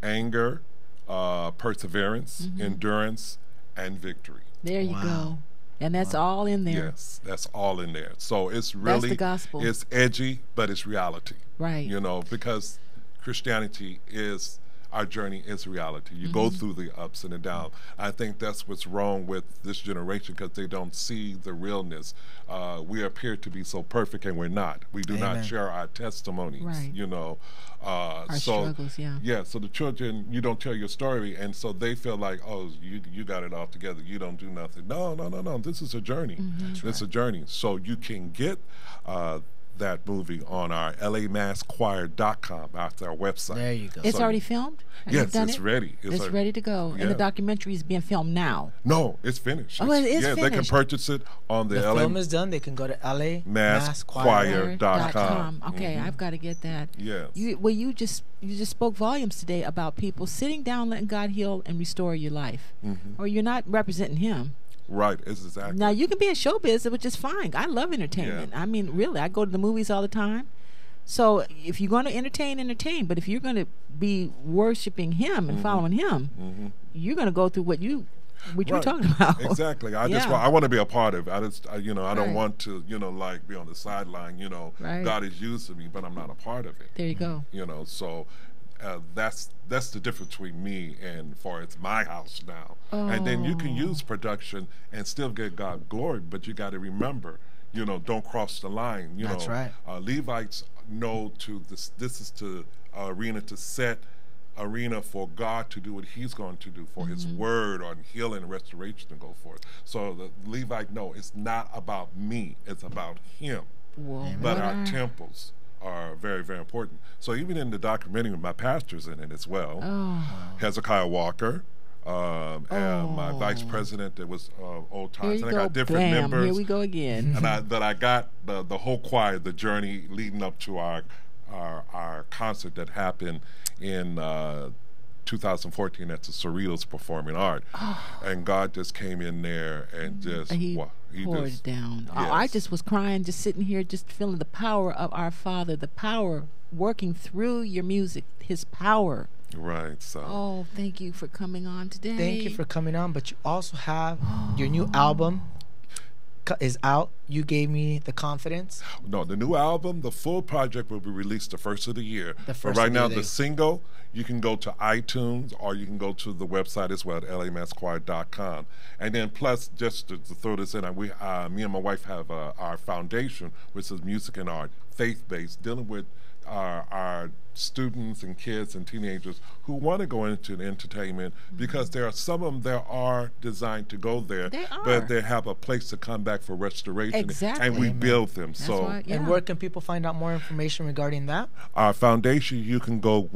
anger, perseverance, endurance, and victory. There you go. And that's all in there. Yes, that's all in there. So it's really, that's the gospel. It's edgy, but it's reality. Right. You know, because Christianity is, our journey is reality. You go through the ups and the downs. I think that's what's wrong with this generation because they don't see the realness. We appear to be so perfect and we're not. We do not share our testimonies, you know. Our struggles, Yeah, so the children, you don't tell your story, and so they feel like, oh, you got it all together. You don't do nothing. No. This is a journey. This is a journey. So you can get that movie on our lamasschoir.com, that's our website. There you go. It's already filmed? Yes, it's ready. It's ready to go. Yeah. And the documentary is being filmed now. No, it's finished. Oh, it is finished. They can purchase it on the film is done. They can go to lamasschoir.com. Okay, I've got to get that. Yes. You just spoke volumes today about people sitting down, letting God heal and restore your life. Or you're not representing Him. Right, it's exactly. Now, you can be in showbiz, which is fine. I love entertainment. I mean, really, I go to the movies all the time. So if you're going to entertain. But if you're going to be worshiping Him and following Him, you're going to go through what you're talking about. Exactly. I want to be a part of it. I don't want to, like be on the sideline. God is using me, but I'm not a part of it. There you go. So that's the difference between me and for it's my house now. And then you can use production and still get God glory, but you got to remember, don't cross the line. That's right. Levites know this is to arena to set arena for God to do what He's going to do for His word on healing and restoration to go forth. So the Levite know it's not about me, it's about Him. Whoa. But our temples are very, very important. So even in the documentary, my pastor's in it as well. Hezekiah Walker, and my vice president that was old times. And I got different members. Here we go again. And I got the whole choir, the journey leading up to our concert that happened in 2014 at the Cerritos Performing Art. And God just came in there and just He poured it down. Yes. I just was crying, just sitting here, just feeling the power of our Father, the power working through your music, His power. Right. So. Thank you for coming on today. Thank you for coming on. But you also have your new album is out. You gave me the confidence. No, the new album, the full project will be released the first of the year. But right now, the single, you can go to iTunes or you can go to the website as well at lamasschoir.com. And then plus, just to throw this in, me and my wife have our foundation, which is music and art, faith-based, dealing with our students and kids and teenagers who want to go into entertainment, because there are some of them that are designed to go there, but they have a place to come back for restoration, and we build them. That's so right, yeah. And where can people find out more information regarding that? our foundation, you can go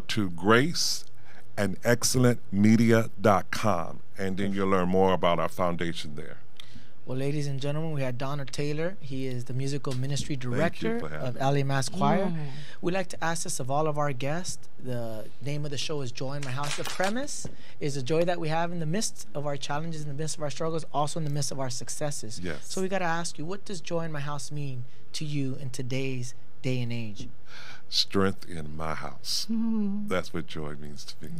to graceandexcellentmedia.com, and then you'll learn more about our foundation there. Well, ladies and gentlemen, we had Donald Taylor. He is the musical ministry director of LA Mass Choir. We like to ask this of all of our guests. The name of the show is Joy in My House. The premise is the joy that we have in the midst of our challenges, in the midst of our struggles, also in the midst of our successes. Yes. So we got to ask you, what does joy in my house mean to you in today's day and age? Strength in my house. That's what joy means to me.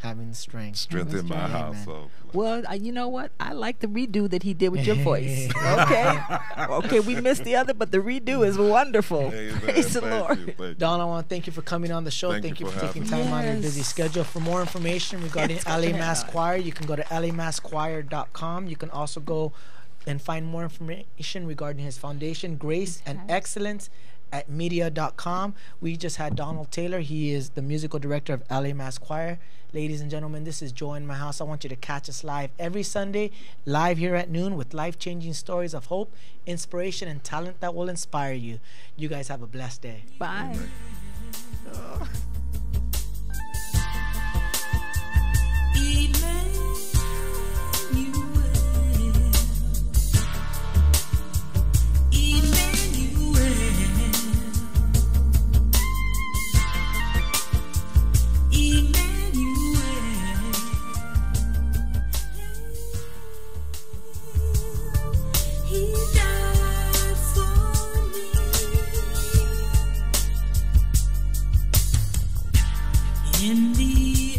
Having strength. Strength in my house. Amen. So, Well, you know what? I like the redo that he did with your voice. Okay. Okay, we missed the other, but the redo is wonderful. amen. Praise the Thank Lord. you, thank you. Don, I want to thank you for coming on the show. Thank you for for taking having time out of your busy Yes. schedule. For more information regarding Yes, LA go Mass ahead. Choir, you can go to lamasschoir.com. You can also go and find more information regarding his foundation, Grace and Excellence, at media.com. We just had Donald Taylor. He is the musical director of LA Mass Choir. Ladies and gentlemen, this is Joy in My House. I want you to catch us live every Sunday, live here at noon, with life-changing stories of hope, inspiration, and talent that will inspire you. You guys have a blessed day. Bye. He died for me in the